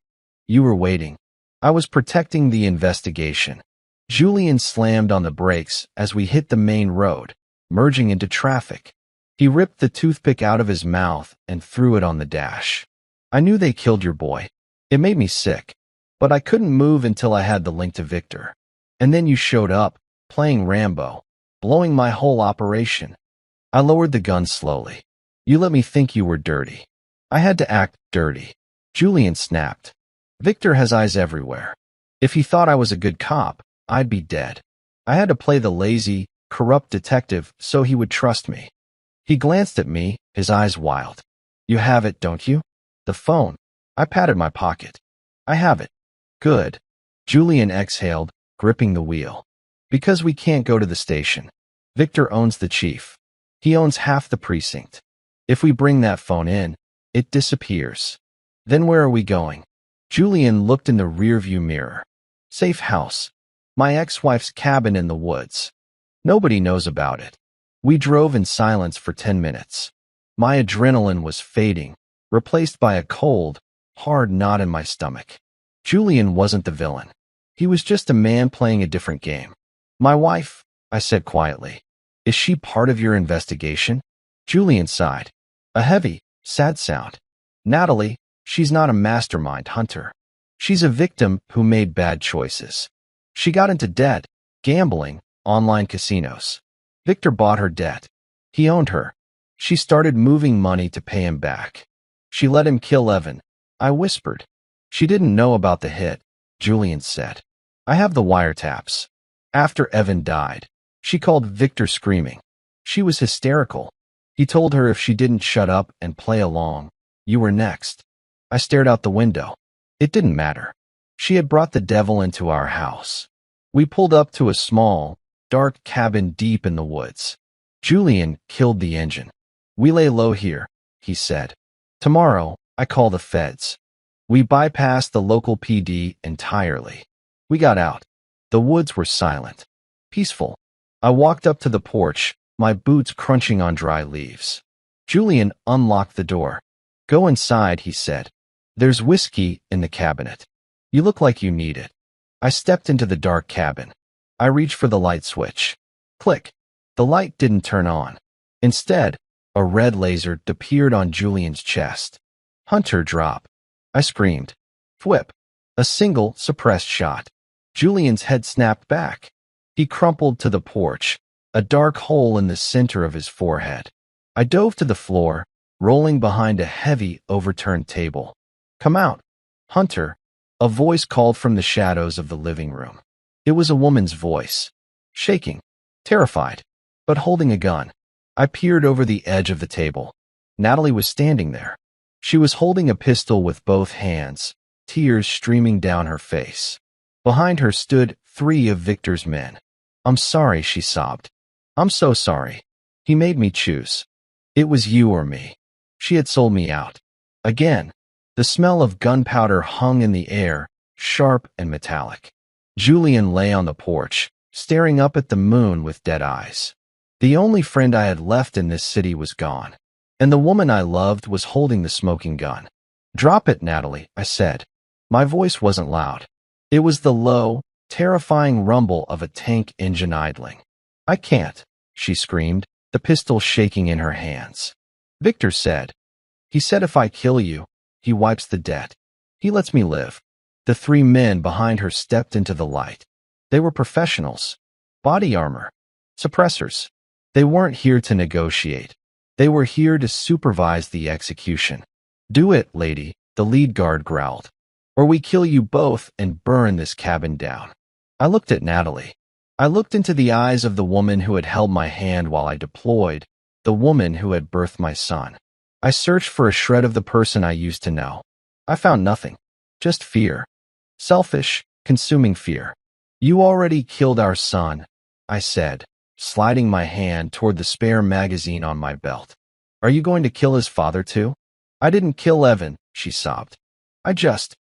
were waiting. I was protecting the investigation. Julian slammed on the brakes as we hit the main road, merging into traffic. He ripped the toothpick out of his mouth and threw it on the dash. I knew they killed your boy. It made me sick, but I couldn't move until I had the link to Victor. And then you showed up, playing Rambo, blowing my whole operation. I lowered the gun slowly. You let me think you were dirty. I had to act dirty. Julian snapped. Victor has eyes everywhere. If he thought I was a good cop, I'd be dead. I had to play the lazy, corrupt detective so he would trust me. He glanced at me, his eyes wild. You have it, don't you? The phone. I patted my pocket. I have it. Good. Julian exhaled, gripping the wheel. Because we can't go to the station. Victor owns the chief. He owns half the precinct. If we bring that phone in, it disappears. Then where are we going? Julian looked in the rearview mirror. Safe house. My ex-wife's cabin in the woods. Nobody knows about it. We drove in silence for 10 minutes. My adrenaline was fading, replaced by a cold, hard knot in my stomach. Julian wasn't the villain. He was just a man playing a different game. My wife, I said quietly. Is she part of your investigation? Julian sighed. A heavy, sad sound. Natalie, she's not a mastermind hunter. She's a victim who made bad choices. She got into debt, gambling, online casinos. Victor bought her debt. He owned her. She started moving money to pay him back. She let him kill Evan. I whispered. She didn't know about the hit, Julian said. I have the wiretaps. After Evan died, she called Victor screaming. She was hysterical. He told her if she didn't shut up and play along, you were next. I stared out the window. It didn't matter. She had brought the devil into our house. We pulled up to a small, dark cabin deep in the woods. Julian killed the engine. We lay low here, he said. Tomorrow, I call the feds. We bypassed the local PD entirely. We got out. The woods were silent, peaceful. I walked up to the porch, my boots crunching on dry leaves. Julian unlocked the door. Go inside, he said. There's whiskey in the cabinet. You look like you need it. I stepped into the dark cabin. I reached for the light switch. Click. The light didn't turn on. Instead, a red laser appeared on Julian's chest. Hunter drop. I screamed. Whip. A single, suppressed shot. Julian's head snapped back. He crumpled to the porch, a dark hole in the center of his forehead. I dove to the floor, rolling behind a heavy, overturned table. Come out, Hunter. A voice called from the shadows of the living room. It was a woman's voice, shaking, terrified, but holding a gun. I peered over the edge of the table. Natalie was standing there. She was holding a pistol with both hands, tears streaming down her face. Behind her stood 3 of Victor's men. I'm sorry, she sobbed. I'm so sorry. He made me choose. It was you or me. She had sold me out. Again, the smell of gunpowder hung in the air, sharp and metallic. Julian lay on the porch, staring up at the moon with dead eyes. The only friend I had left in this city was gone, and the woman I loved was holding the smoking gun. Drop it, Natalie, I said. My voice wasn't loud. It was the low, terrifying rumble of a tank engine idling. I can't, she screamed, the pistol shaking in her hands. Victor said. He said if I kill you, he wipes the debt. He lets me live. The 3 men behind her stepped into the light. They were professionals. Body armor. Suppressors. They weren't here to negotiate. They were here to supervise the execution. Do it, lady, the lead guard growled. Or we kill you both and burn this cabin down. I looked at Natalie. I looked into the eyes of the woman who had held my hand while I deployed, the woman who had birthed my son. I searched for a shred of the person I used to know. I found nothing. Just fear. Selfish, consuming fear. You already killed our son, I said, sliding my hand toward the spare magazine on my belt. Are you going to kill his father too? I didn't kill Evan, she sobbed. I just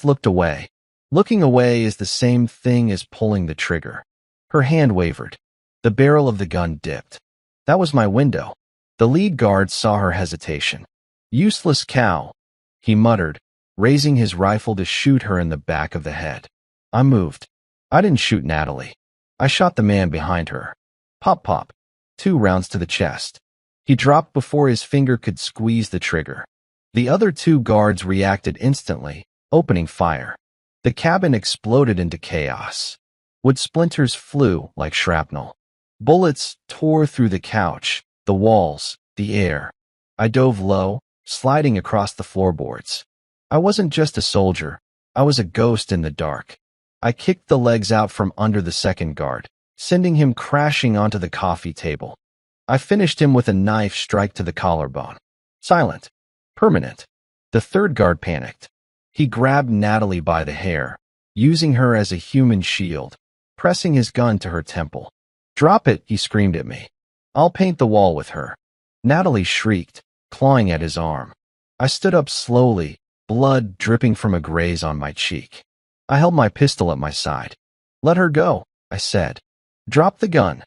looked away. Looking away is the same thing as pulling the trigger. Her hand wavered. The barrel of the gun dipped. That was my window. The lead guard saw her hesitation. Useless cow, he muttered, raising his rifle to shoot her in the back of the head. I moved. I didn't shoot Natalie. I shot the man behind her. Pop, pop. 2 rounds to the chest. He dropped before his finger could squeeze the trigger. The other 2 guards reacted instantly, opening fire. The cabin exploded into chaos. Wood splinters flew like shrapnel. Bullets tore through the couch, the walls, the air. I dove low, sliding across the floorboards. I wasn't just a soldier. I was a ghost in the dark. I kicked the legs out from under the second guard, sending him crashing onto the coffee table. I finished him with a knife strike to the collarbone. Silent. Permanent. The third guard panicked. He grabbed Natalie by the hair, using her as a human shield, pressing his gun to her temple. Drop it, he screamed at me. I'll paint the wall with her. Natalie shrieked, clawing at his arm. I stood up slowly, blood dripping from a graze on my cheek. I held my pistol at my side. Let her go, I said. Drop the gun,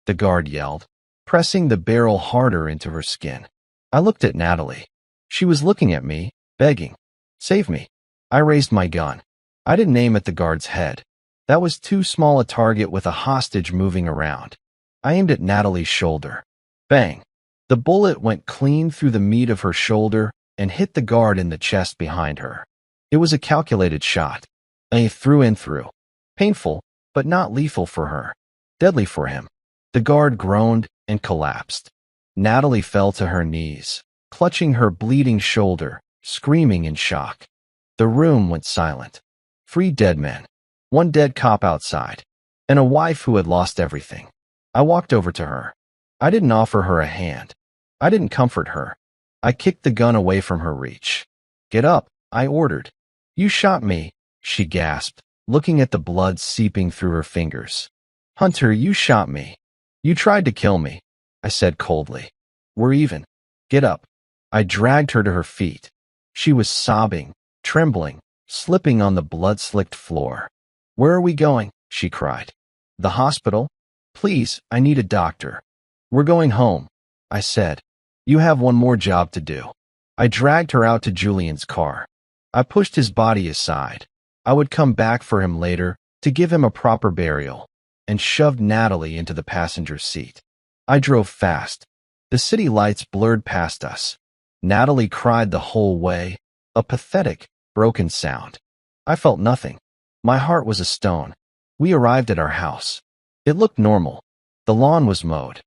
the guard yelled, pressing the barrel harder into her skin. I looked at Natalie. She was looking at me, begging. Save me. I raised my gun. I didn't aim at the guard's head. That was too small a target with a hostage moving around. I aimed at Natalie's shoulder. Bang. The bullet went clean through the meat of her shoulder and hit the guard in the chest behind her. It was a calculated shot. Through and through. Painful, but not lethal for her. Deadly for him. The guard groaned and collapsed. Natalie fell to her knees, clutching her bleeding shoulder, screaming in shock. The room went silent. 3 dead men. 1 dead cop outside. And a wife who had lost everything. I walked over to her. I didn't offer her a hand. I didn't comfort her. I kicked the gun away from her reach. Get up, I ordered. You shot me, she gasped, looking at the blood seeping through her fingers. Hunter, you shot me. You tried to kill me, I said coldly. We're even. Get up. I dragged her to her feet. She was sobbing, trembling, slipping on the blood-slicked floor. Where are we going? She cried. The hospital? Please, I need a doctor. We're going home, I said. You have one more job to do. I dragged her out to Julian's car. I pushed his body aside. I would come back for him later to give him a proper burial, and shoved Natalie into the passenger seat. I drove fast. The city lights blurred past us. Natalie cried the whole way, a pathetic, broken sound. I felt nothing. My heart was a stone. We arrived at our house. It looked normal. The lawn was mowed.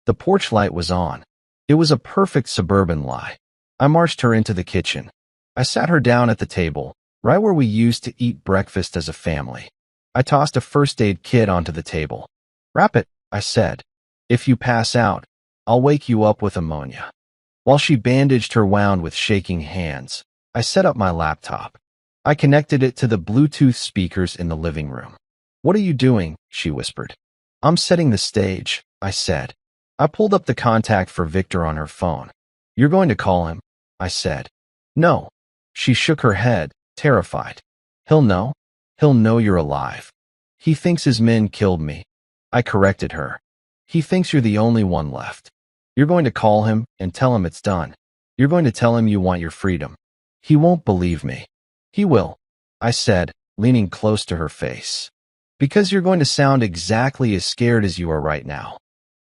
The porch light was on. It was a perfect suburban lie. I marched her into the kitchen. I sat her down at the table, right where we used to eat breakfast as a family. I tossed a first aid kit onto the table. Wrap it, I said. If you pass out, I'll wake you up with ammonia. While she bandaged her wound with shaking hands, I set up my laptop. I connected it to the Bluetooth speakers in the living room. What are you doing? She whispered. I'm setting the stage, I said. I pulled up the contact for Victor on her phone. You're going to call him? I said. No. She shook her head, terrified. He'll know. He'll know you're alive. He thinks his men killed me. I corrected her. He thinks you're the only one left. You're going to call him and tell him it's done. You're going to tell him you want your freedom. He won't believe me. He will, I said, leaning close to her face. Because you're going to sound exactly as scared as you are right now.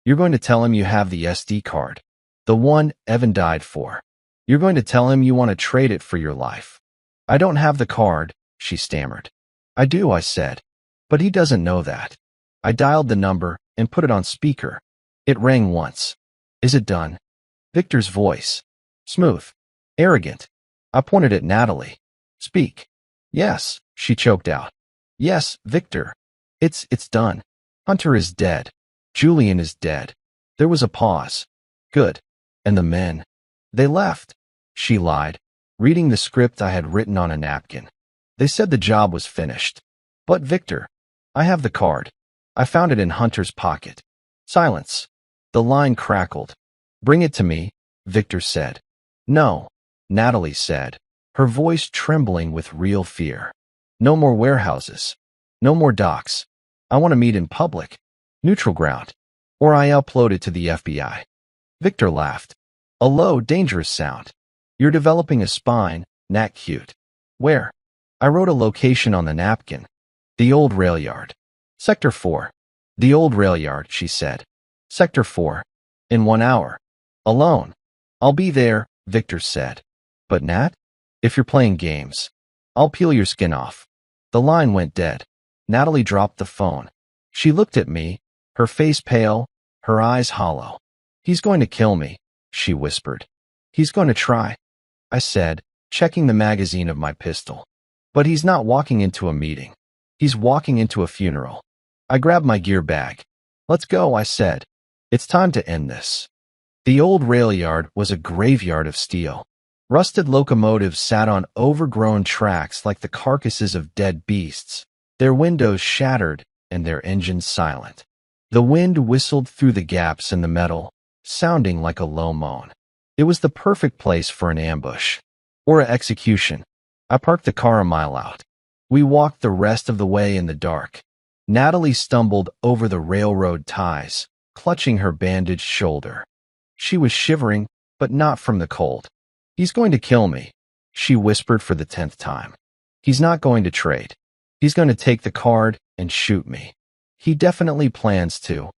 You're going to tell him you have the SD card, the one Evan died for. You're going to tell him you want to trade it for your life. I don't have the card, she stammered. I do, I said. But he doesn't know that. I dialed the number and put it on speaker. It rang once. Is it done? Victor's voice. Smooth. Arrogant. I pointed at Natalie. Speak. Yes, she choked out. Yes, Victor. It's done. Hunter is dead. Julian is dead. There was a pause. Good. And the men? They left. She lied, reading the script I had written on a napkin. They said the job was finished. But Victor, I have the card. I found it in Hunter's pocket. Silence. The line crackled. Bring it to me, Victor said. No, Natalie said, her voice trembling with real fear. No more warehouses. No more docks. I want to meet in public. Neutral ground. Or I upload it to the FBI. Victor laughed. A low, dangerous sound. You're developing a spine, Nat cute. Where? I wrote a location on the napkin. The old rail yard. Sector 4. The old rail yard, she said. Sector 4. In 1 hour. Alone. I'll be there, Victor said. But Nat? If you're playing games, I'll peel your skin off. The line went dead. Natalie dropped the phone. She looked at me, her face pale, her eyes hollow. He's going to kill me, she whispered. He's going to try, I said, checking the magazine of my pistol. But he's not walking into a meeting. He's walking into a funeral. I grabbed my gear bag. Let's go, I said. It's time to end this. The old rail yard was a graveyard of steel. Rusted locomotives sat on overgrown tracks like the carcasses of dead beasts, their windows shattered and their engines silent. The wind whistled through the gaps in the metal, sounding like a low moan. It was the perfect place for an ambush. Or an execution. I parked the car a mile out. We walked the rest of the way in the dark. Natalie stumbled over the railroad ties, clutching her bandaged shoulder. She was shivering, but not from the cold. He's going to kill me, she whispered for the 10th time. He's not going to trade. He's going to take the card and shoot me. He definitely plans to,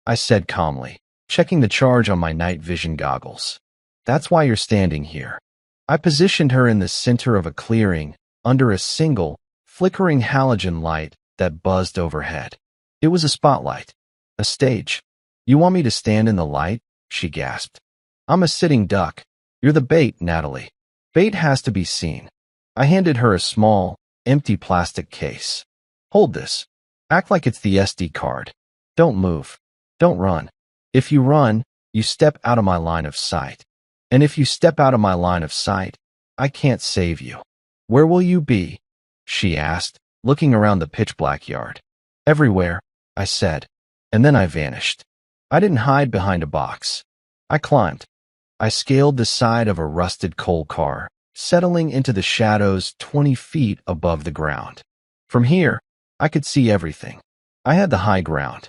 I said calmly, checking the charge on my night vision goggles. That's why you're standing here. I positioned her in the center of a clearing, under a single, flickering halogen light that buzzed overhead. It was a spotlight. A stage. You want me to stand in the light? She gasped. I'm a sitting duck. You're the bait, Natalie. Bait has to be seen. I handed her a small, empty plastic case. Hold this. Act like it's the SD card. Don't move. Don't run. If you run, you step out of my line of sight. And if you step out of my line of sight, I can't save you. Where will you be? She asked, looking around the pitch-black yard. Everywhere, I said. and then I vanished. I didn't hide behind a box. I climbed. I scaled the side of a rusted coal car, settling into the shadows 20 feet above the ground. From here, I could see everything. I had the high ground.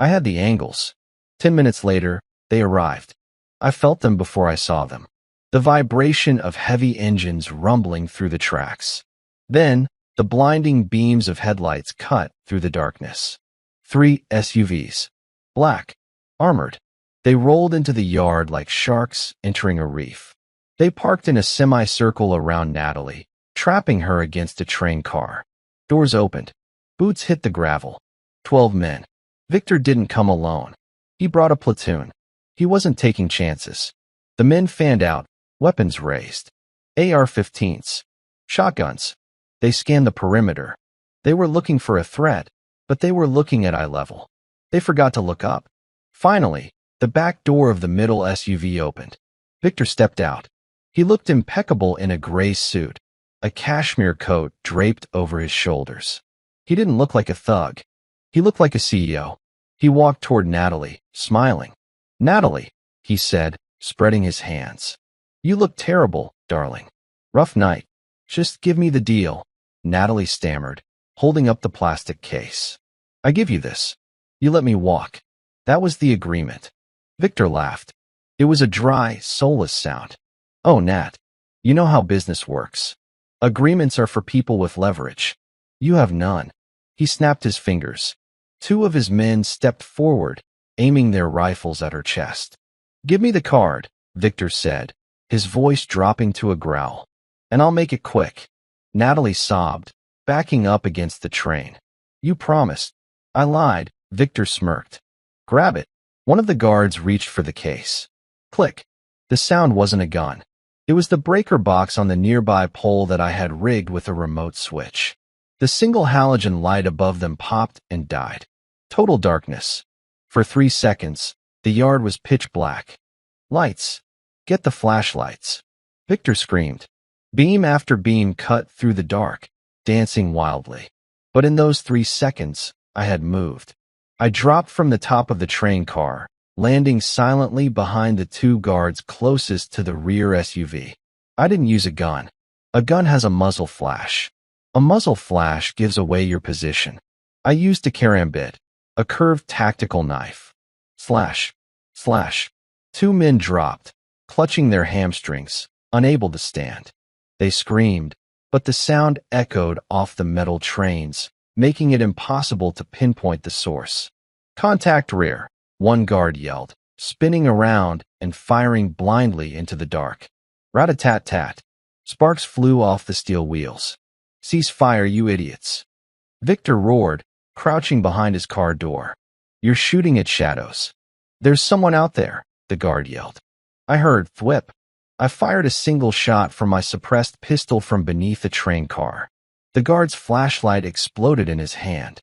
I had the angles. 10 minutes later, they arrived. I felt them before I saw them. The vibration of heavy engines rumbling through the tracks. Then, the blinding beams of headlights cut through the darkness. 3 SUVs. Black. Armored. They rolled into the yard like sharks entering a reef. They parked in a semicircle around Natalie, trapping her against a train car. Doors opened. Boots hit the gravel. 12 men. Victor didn't come alone. He brought a platoon. He wasn't taking chances. The men fanned out, weapons raised. AR-15s. Shotguns. They scanned the perimeter. They were looking for a threat, but they were looking at eye level. They forgot to look up. Finally, the back door of the middle SUV opened. Victor stepped out. He looked impeccable in a gray suit, a cashmere coat draped over his shoulders. He didn't look like a thug. He looked like a CEO. He walked toward Natalie, smiling. "Natalie," he said, spreading his hands. "You look terrible, darling. Rough night. Just give me the deal," Natalie stammered, holding up the plastic case. "I give you this. You let me walk." That was the agreement. Victor laughed. It was a dry, soulless sound. "Oh, Nat, you know how business works. Agreements are for people with leverage. You have none." He snapped his fingers. 2 of his men stepped forward, aiming their rifles at her chest. "Give me the card," Victor said, his voice dropping to a growl. "And I'll make it quick." Natalie sobbed, backing up against the train. "You promised." "I lied," Victor smirked. "Grab it." One of the guards reached for the case. Click. The sound wasn't a gun. It was the breaker box on the nearby pole that I had rigged with a remote switch. The single halogen light above them popped and died. Total darkness. For 3 seconds, the yard was pitch black. "Lights. Get the flashlights." Victor screamed. Beam after beam cut through the dark, dancing wildly. But in those 3 seconds, I had moved. I dropped from the top of the train car, landing silently behind the 2 guards closest to the rear SUV. I didn't use a gun. A gun has a muzzle flash. A muzzle flash gives away your position. I used a karambit, a curved tactical knife. Slash. Slash. 2 men dropped, clutching their hamstrings, unable to stand. They screamed, but the sound echoed off the metal trains, making it impossible to pinpoint the source. "Contact rear," one guard yelled, spinning around and firing blindly into the dark. Rat-a-tat-tat. Sparks flew off the steel wheels. "Cease fire, you idiots." Victor roared, crouching behind his car door. "You're shooting at shadows." "There's someone out there," the guard yelled. I heard thwip. I fired a single shot from my suppressed pistol from beneath the train car. The guard's flashlight exploded in his hand.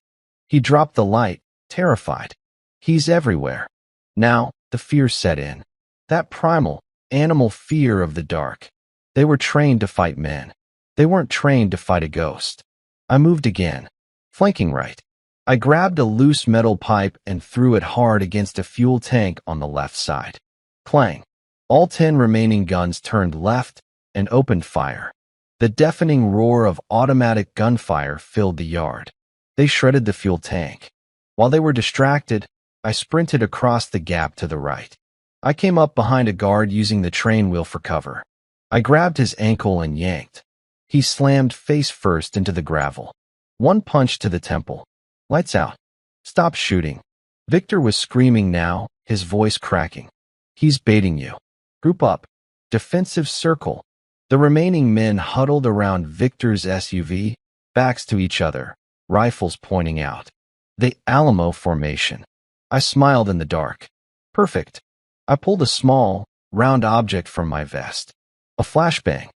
He dropped the light, terrified. He's everywhere. Now, the fear set in. That primal, animal fear of the dark. They were trained to fight men. They weren't trained to fight a ghost. I moved again, flanking right. I grabbed a loose metal pipe and threw it hard against a fuel tank on the left side. Clang. All 10 remaining guns turned left and opened fire. The deafening roar of automatic gunfire filled the yard. They shredded the fuel tank. While they were distracted, I sprinted across the gap to the right. I came up behind a guard using the train wheel for cover. I grabbed his ankle and yanked. He slammed face first into the gravel. 1 punch to the temple. "Lights out. Stop shooting." Victor was screaming now, his voice cracking. "He's baiting you. Group up. Defensive circle." The remaining men huddled around Victor's SUV, backs to each other, rifles pointing out. The Alamo formation. I smiled in the dark. Perfect. I pulled a small, round object from my vest. A flashbang.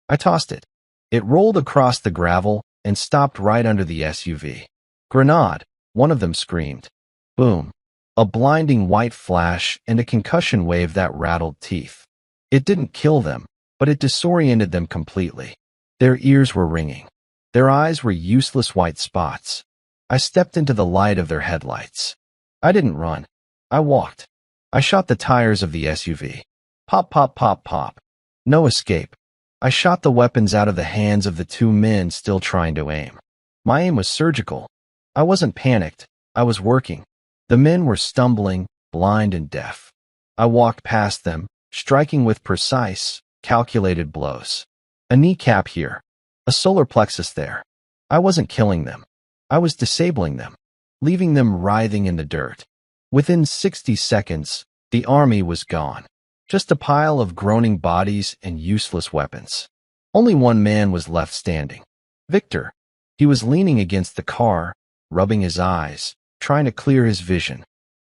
I tossed it. It rolled across the gravel and stopped right under the SUV. "Grenade," one of them screamed. Boom. A blinding white flash and a concussion wave that rattled teeth. It didn't kill them, but it disoriented them completely. Their ears were ringing. Their eyes were useless white spots. I stepped into the light of their headlights. I didn't run. I walked. I shot the tires of the SUV. Pop, pop, pop, pop. No escape. I shot the weapons out of the hands of the two men still trying to aim. My aim was surgical. I wasn't panicked. I was working. The men were stumbling, blind and deaf. I walked past them, striking with precise, calculated blows. A kneecap here. A solar plexus there. I wasn't killing them. I was disabling them, leaving them writhing in the dirt. Within 60 seconds, the army was gone. Just a pile of groaning bodies and useless weapons. Only one man was left standing. Victor. He was leaning against the car, rubbing his eyes, trying to clear his vision.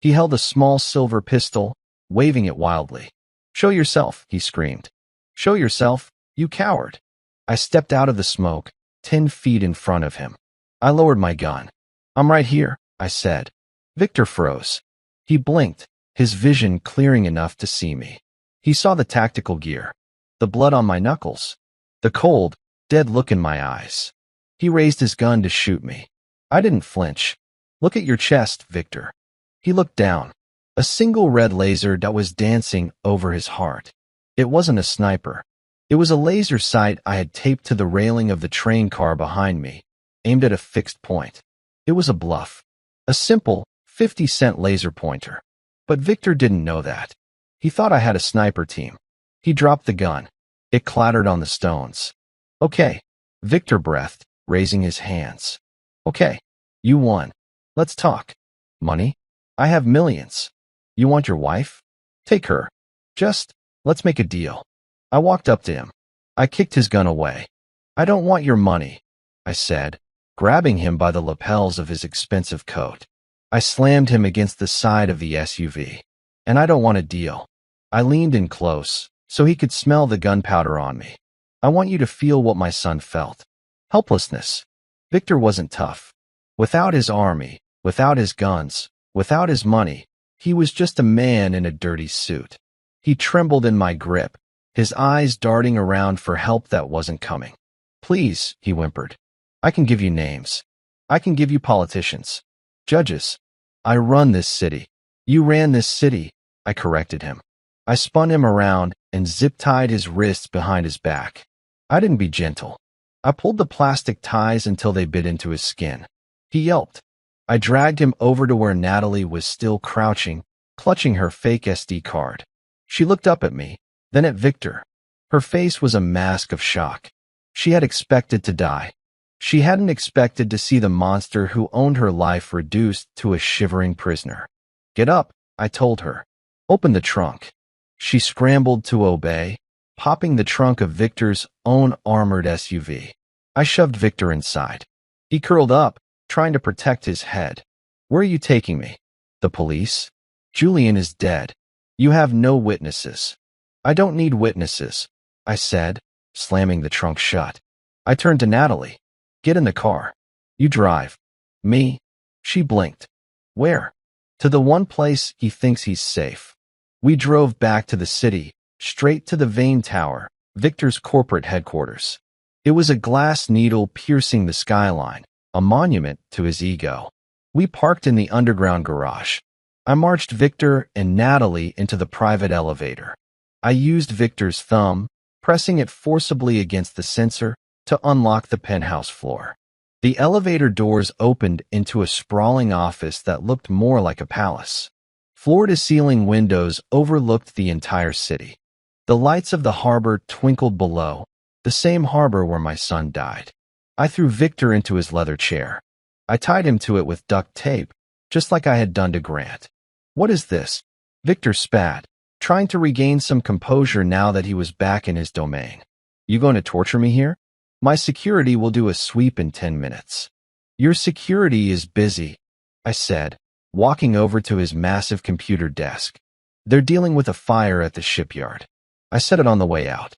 He held a small silver pistol, waving it wildly. "Show yourself," he screamed. "Show yourself, you coward." I stepped out of the smoke, 10 feet in front of him. I lowered my gun. "I'm right here," I said. Victor froze. He blinked, his vision clearing enough to see me. He saw the tactical gear, the blood on my knuckles, the cold, dead look in my eyes. He raised his gun to shoot me. I didn't flinch. "Look at your chest, Victor." He looked down. A single red laser that was dancing over his heart. It wasn't a sniper. It was a laser sight I had taped to the railing of the train car behind me, aimed at a fixed point. It was a bluff. A simple, 50-cent laser pointer. But Victor didn't know that. He thought I had a sniper team. He dropped the gun. It clattered on the stones. "Okay," Victor breathed, raising his hands. "Okay, you won. Let's talk. Money? I have millions. You want your wife? Take her. Just, let's make a deal." I walked up to him. I kicked his gun away. "I don't want your money," I said, grabbing him by the lapels of his expensive coat. I slammed him against the side of the SUV. "And I don't want a deal." I leaned in close, so he could smell the gunpowder on me. "I want you to feel what my son felt. Helplessness." Victor wasn't tough. Without his army, without his guns, without his money, he was just a man in a dirty suit. He trembled in my grip, his eyes darting around for help that wasn't coming. "Please," he whimpered. "I can give you names. I can give you politicians. Judges. I run this city. You ran this city," I corrected him. I spun him around and zip-tied his wrists behind his back. I didn't be gentle. I pulled the plastic ties until they bit into his skin. He yelped. I dragged him over to where Natalie was still crouching, clutching her fake SD card. She looked up at me, then at Victor. Her face was a mask of shock. She had expected to die. She hadn't expected to see the monster who owned her life reduced to a shivering prisoner. "Get up," I told her. "Open the trunk." She scrambled to obey, popping the trunk of Victor's own armored SUV. I shoved Victor inside. He curled up, trying to protect his head. "Where are you taking me?" "The police." "Julian is dead. You have no witnesses." "I don't need witnesses," I said, slamming the trunk shut. I turned to Natalie. "Get in the car. You drive." "Me?" She blinked. "Where?" "To the one place he thinks he's safe." We drove back to the city, straight to the Vane Tower, Victor's corporate headquarters. It was a glass needle piercing the skyline, a monument to his ego. We parked in the underground garage. I marched Victor and Natalie into the private elevator. I used Victor's thumb, pressing it forcibly against the sensor, to unlock the penthouse floor. The elevator doors opened into a sprawling office that looked more like a palace. Floor-to-ceiling windows overlooked the entire city. The lights of the harbor twinkled below, the same harbor where my son died. I threw Victor into his leather chair. I tied him to it with duct tape, just like I had done to Grant. "What is this?" Victor spat, trying to regain some composure now that he was back in his domain. "You going to torture me here?" "My security will do a sweep in 10 minutes. "Your security is busy," I said, walking over to his massive computer desk. "They're dealing with a fire at the shipyard." I said it on the way out.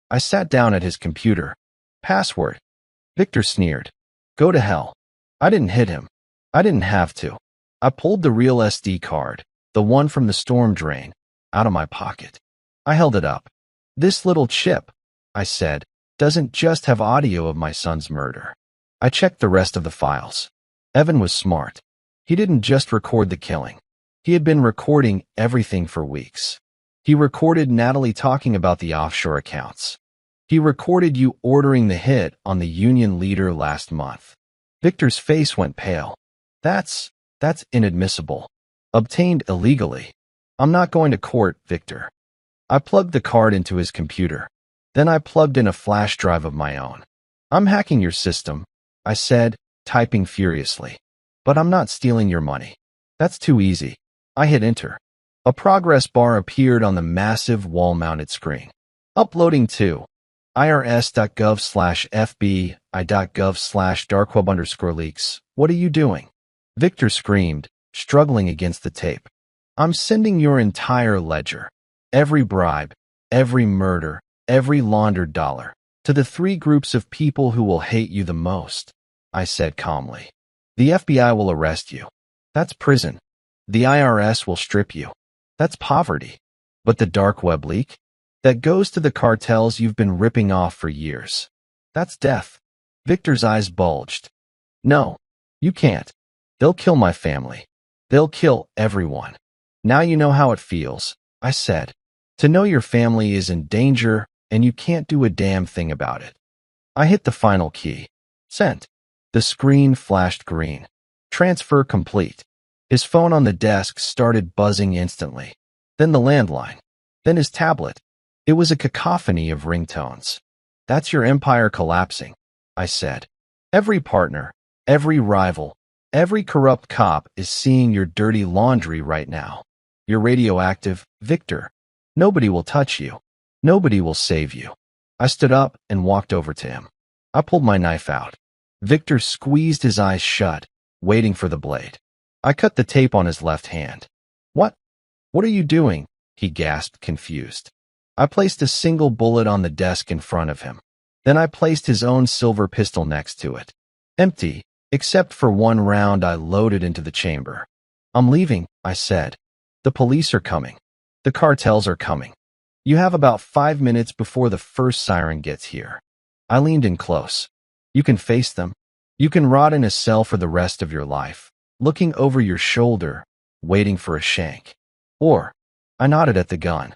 I sat down at his computer. "Password." Victor sneered. "Go to hell." I didn't hit him. I didn't have to. I pulled the real SD card, the one from the storm drain, out of my pocket. I held it up. "This little chip," I said, "doesn't just have audio of my son's murder." I checked the rest of the files. Evan was smart. He didn't just record the killing. He had been recording everything for weeks. He recorded Natalie talking about the offshore accounts. He recorded you ordering the hit on the union leader last month. Victor's face went pale. That's inadmissible. Obtained illegally. I'm not going to court, Victor. I plugged the card into his computer. Then I plugged in a flash drive of my own. I'm hacking your system, I said, typing furiously. But I'm not stealing your money. That's too easy. I hit enter. A progress bar appeared on the massive wall-mounted screen. Uploading to irs.gov/fbi.gov/darkweb_leaks. What are you doing? Victor screamed, struggling against the tape. I'm sending your entire ledger. Every bribe, every murder, every laundered dollar, to the 3 groups of people who will hate you the most, I said calmly. The FBI will arrest you. That's prison. The IRS will strip you. That's poverty. But the dark web leak? That goes to the cartels you've been ripping off for years. That's death. Victor's eyes bulged. No, you can't. They'll kill my family. They'll kill everyone. Now you know how it feels, I said. To know your family is in danger and you can't do a damn thing about it. I hit the final key. Sent. The screen flashed green. Transfer complete. His phone on the desk started buzzing instantly. Then the landline. Then his tablet. It was a cacophony of ringtones. That's your empire collapsing, I said. Every partner, every rival, every corrupt cop is seeing your dirty laundry right now. You're radioactive, Victor. Nobody will touch you. Nobody will save you. I stood up and walked over to him. I pulled my knife out. Victor squeezed his eyes shut, waiting for the blade. I cut the tape on his left hand. What? What are you doing? He gasped, confused. I placed a single bullet on the desk in front of him. Then I placed his own silver pistol next to it. Empty, except for 1 round I loaded into the chamber. I'm leaving, I said. The police are coming. The cartels are coming. You have about 5 minutes before the first siren gets here. I leaned in close. You can face them. You can rot in a cell for the rest of your life, looking over your shoulder, waiting for a shank. Or, I nodded at the gun.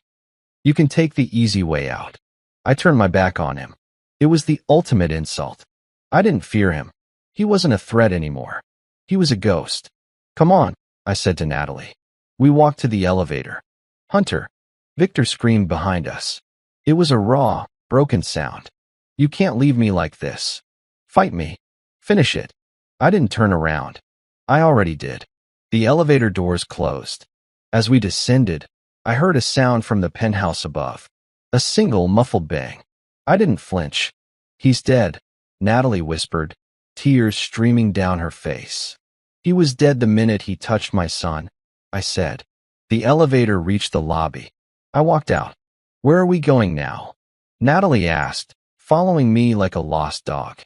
You can take the easy way out. I turned my back on him. It was the ultimate insult. I didn't fear him. He wasn't a threat anymore. He was a ghost. Come on, I said to Natalie. We walked to the elevator. Hunter. Victor screamed behind us. It was a raw, broken sound. You can't leave me like this. Fight me. Finish it. I didn't turn around. I already did. The elevator doors closed. As we descended, I heard a sound from the penthouse above. A single muffled bang. I didn't flinch. He's dead, Natalie whispered, tears streaming down her face. He was dead the minute he touched my son, I said. The elevator reached the lobby. I walked out. Where are we going now? Natalie asked, following me like a lost dog.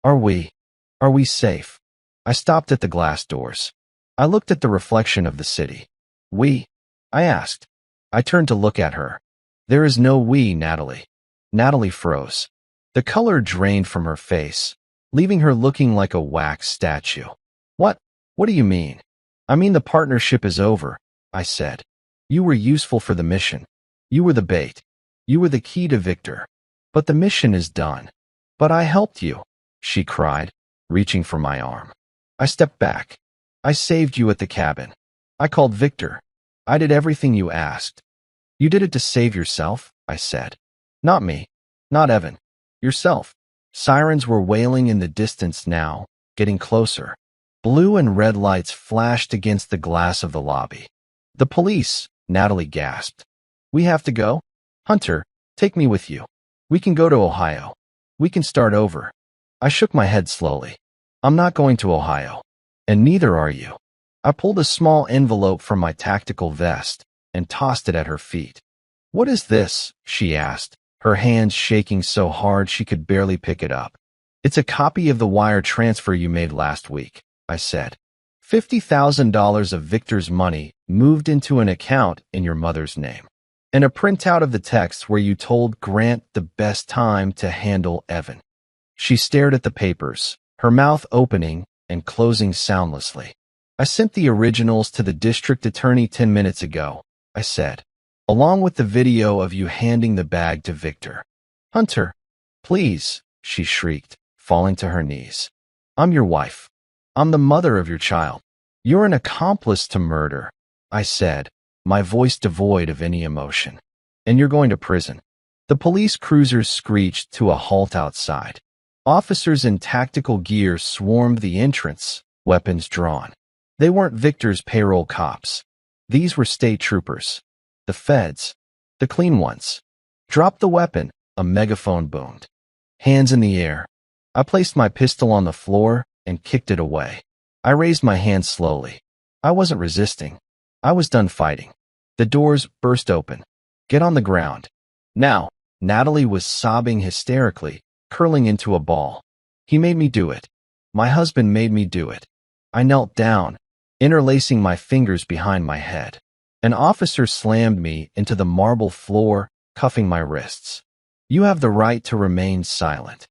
Are we safe? I stopped at the glass doors. I looked at the reflection of the city. I asked. I turned to look at her. There is no we, Natalie. Natalie froze. The color drained from her face, leaving her looking like a wax statue. What do you mean? I mean the partnership is over, I said. You were useful for the mission. You were the bait. You were the key to Victor. But the mission is done. But I helped you, she cried, reaching for my arm. I stepped back. I saved you at the cabin. I called Victor. I did everything you asked. You did it to save yourself, I said. Not me. Not Evan. Yourself. Sirens were wailing in the distance now, getting closer. Blue and red lights flashed against the glass of the lobby. The police, Natalie gasped. We have to go? Hunter, take me with you. We can go to Ohio. We can start over. I shook my head slowly. I'm not going to Ohio. And neither are you. I pulled a small envelope from my tactical vest and tossed it at her feet. What is this? She asked, her hands shaking so hard she could barely pick it up. It's a copy of the wire transfer you made last week, I said. $50,000 of Victor's money moved into an account in your mother's name. And a printout of the text where you told Grant the best time to handle Evan. She stared at the papers, her mouth opening and closing soundlessly. I sent the originals to the district attorney 10 minutes ago, I said, along with the video of you handing the bag to Victor. Hunter, please, she shrieked, falling to her knees. I'm your wife. I'm the mother of your child. You're an accomplice to murder, I said, my voice devoid of any emotion. And you're going to prison. The police cruisers screeched to a halt outside. Officers in tactical gear swarmed the entrance, weapons drawn. They weren't Victor's payroll cops. These were state troopers. The feds. The clean ones. Drop the weapon, a megaphone boomed. Hands in the air. I placed my pistol on the floor and kicked it away. I raised my hand slowly. I wasn't resisting. I was done fighting. The doors burst open. Get on the ground. Now, Natalie was sobbing hysterically, curling into a ball. He made me do it. My husband made me do it. I knelt down, interlacing my fingers behind my head. An officer slammed me into the marble floor, cuffing my wrists. You have the right to remain silent.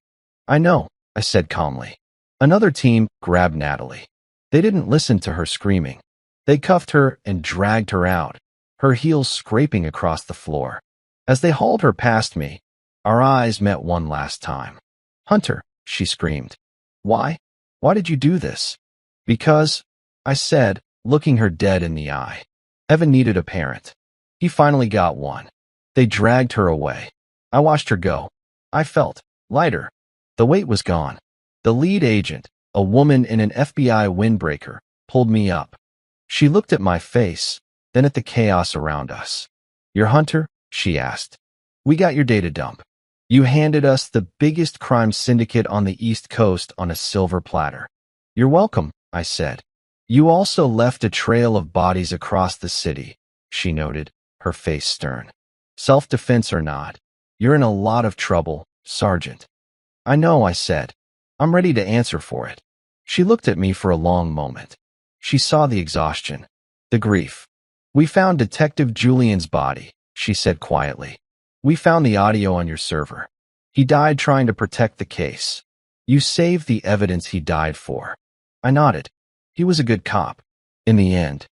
I know, I said calmly. Another team grabbed Natalie. They didn't listen to her screaming. They cuffed her and dragged her out, her heels scraping across the floor. As they hauled her past me, our eyes met one last time. Hunter, she screamed. Why? Why did you do this? Because, I said, looking her dead in the eye. Evan needed a parent. He finally got one. They dragged her away. I watched her go. I felt lighter. The weight was gone. The lead agent, a woman in an FBI windbreaker, pulled me up. She looked at my face, then at the chaos around us. You're Hunter? She asked. We got your data dump. You handed us the biggest crime syndicate on the East Coast on a silver platter. You're welcome, I said. You also left a trail of bodies across the city, she noted, her face stern. Self-defense or not, you're in a lot of trouble, Sergeant. I know, I said. I'm ready to answer for it. She looked at me for a long moment. She saw the exhaustion, the grief. We found Detective Julian's body, she said quietly. We found the audio on your server. He died trying to protect the case. You saved the evidence he died for. I nodded. He was a good cop. In the end,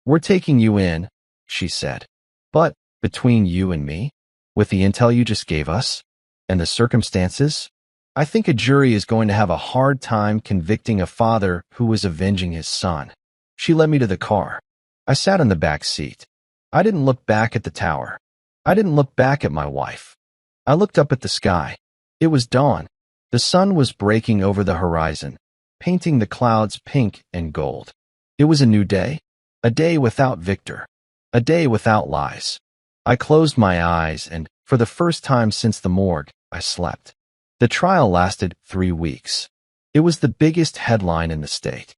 we're taking you in, she said. But between you and me, with the intel you just gave us, and the circumstances, I think a jury is going to have a hard time convicting a father who was avenging his son. She led me to the car. I sat in the back seat. I didn't look back at the tower. I didn't look back at my wife. I looked up at the sky. It was dawn. The sun was breaking over the horizon, painting the clouds pink and gold. It was a new day, a day without Victor, a day without lies. I closed my eyes and, for the first time since the morgue, I slept. The trial lasted 3 weeks. It was the biggest headline in the state.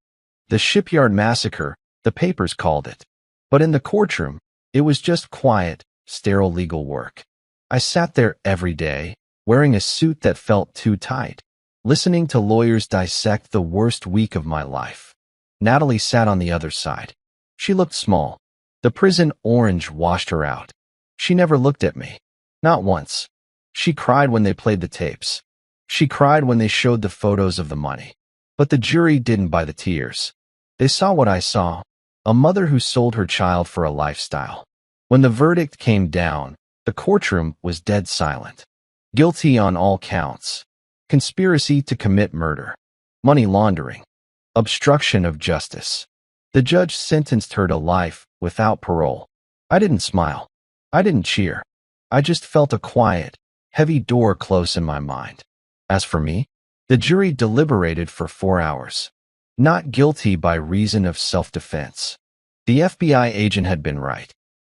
The Shipyard Massacre, the papers called it. But in the courtroom, it was just quiet, sterile legal work. I sat there every day, wearing a suit that felt too tight, listening to lawyers dissect the worst week of my life. Natalie sat on the other side. She looked small. The prison orange washed her out. She never looked at me. Not once. She cried when they played the tapes. She cried when they showed the photos of the money. But the jury didn't buy the tears. They saw what I saw, a mother who sold her child for a lifestyle. When the verdict came down, the courtroom was dead silent. Guilty on all counts. Conspiracy to commit murder. Money laundering. Obstruction of justice. The judge sentenced her to life without parole. I didn't smile. I didn't cheer. I just felt a quiet, heavy door close in my mind. As for me, the jury deliberated for 4 hours. Not guilty by reason of self-defense. The FBI agent had been right.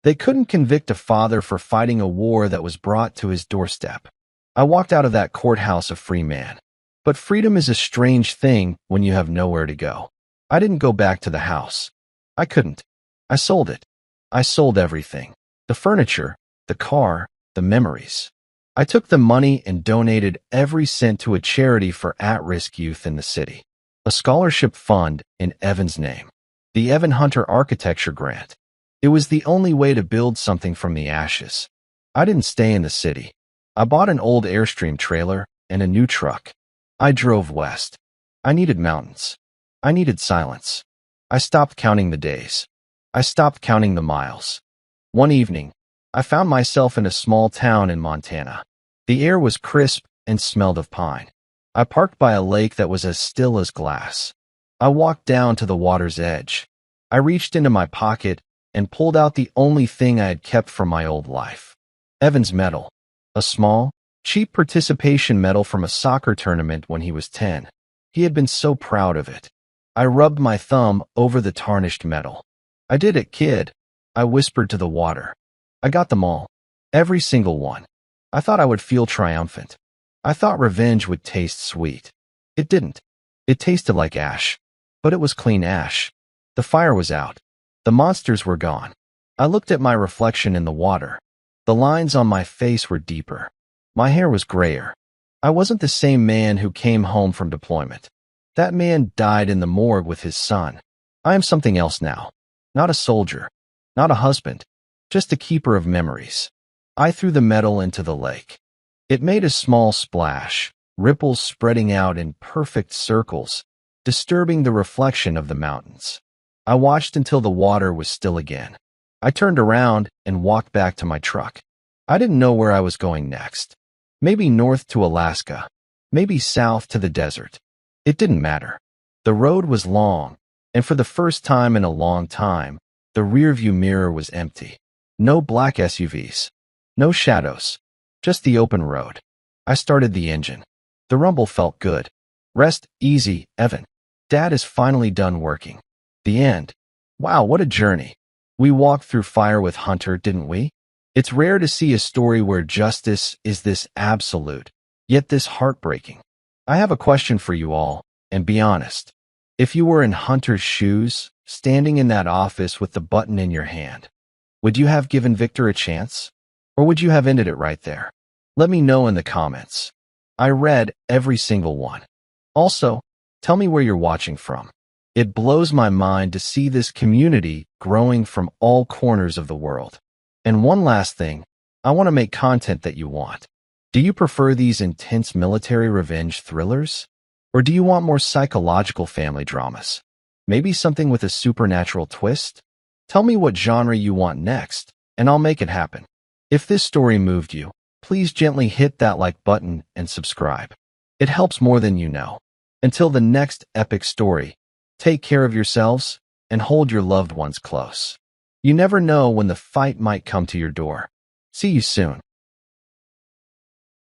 They couldn't convict a father for fighting a war that was brought to his doorstep. I walked out of that courthouse a free man. But freedom is a strange thing when you have nowhere to go. I didn't go back to the house. I couldn't. I sold it. I sold everything. The furniture, the car, the memories. I took the money and donated every cent to a charity for at-risk youth in the city. A scholarship fund in Evan's name. The Evan Hunter Architecture Grant. It was the only way to build something from the ashes. I didn't stay in the city. I bought an old Airstream trailer and a new truck. I drove west. I needed mountains. I needed silence. I stopped counting the days. I stopped counting the miles. One evening, I found myself in a small town in Montana. The air was crisp and smelled of pine. I parked by a lake that was as still as glass. I walked down to the water's edge. I reached into my pocket and pulled out the only thing I had kept from my old life. Evan's medal. A small, cheap participation medal from a soccer tournament when he was 10. He had been so proud of it. I rubbed my thumb over the tarnished medal. I did it, kid, I whispered to the water. I got them all. Every single one. I thought I would feel triumphant. I thought revenge would taste sweet. It didn't. It tasted like ash. But it was clean ash. The fire was out. The monsters were gone. I looked at my reflection in the water. The lines on my face were deeper. My hair was grayer. I wasn't the same man who came home from deployment. That man died in the morgue with his son. I am something else now. Not a soldier. Not a husband. Just a keeper of memories. I threw the medal into the lake. It made a small splash, ripples spreading out in perfect circles, disturbing the reflection of the mountains. I watched until the water was still again. I turned around and walked back to my truck. I didn't know where I was going next. Maybe north to Alaska. Maybe south to the desert. It didn't matter. The road was long, and for the first time in a long time, the rearview mirror was empty. No black SUVs. No shadows. Just the open road. I started the engine. The rumble felt good. Rest easy, Evan. Dad is finally done working. The end. Wow, what a journey. We walked through fire with Hunter, didn't we? It's rare to see a story where justice is this absolute, yet this heartbreaking. I have a question for you all, and be honest. If you were in Hunter's shoes, standing in that office with the button in your hand, would you have given Victor a chance? Or would you have ended it right there? Let me know in the comments. I read every single one. Also, tell me where you're watching from. It blows my mind to see this community growing from all corners of the world. And one last thing, I want to make content that you want. Do you prefer these intense military revenge thrillers? Or do you want more psychological family dramas? Maybe something with a supernatural twist? Tell me what genre you want next, and I'll make it happen. If this story moved you, please gently hit that like button and subscribe. It helps more than you know. Until the next epic story, take care of yourselves and hold your loved ones close. You never know when the fight might come to your door. See you soon.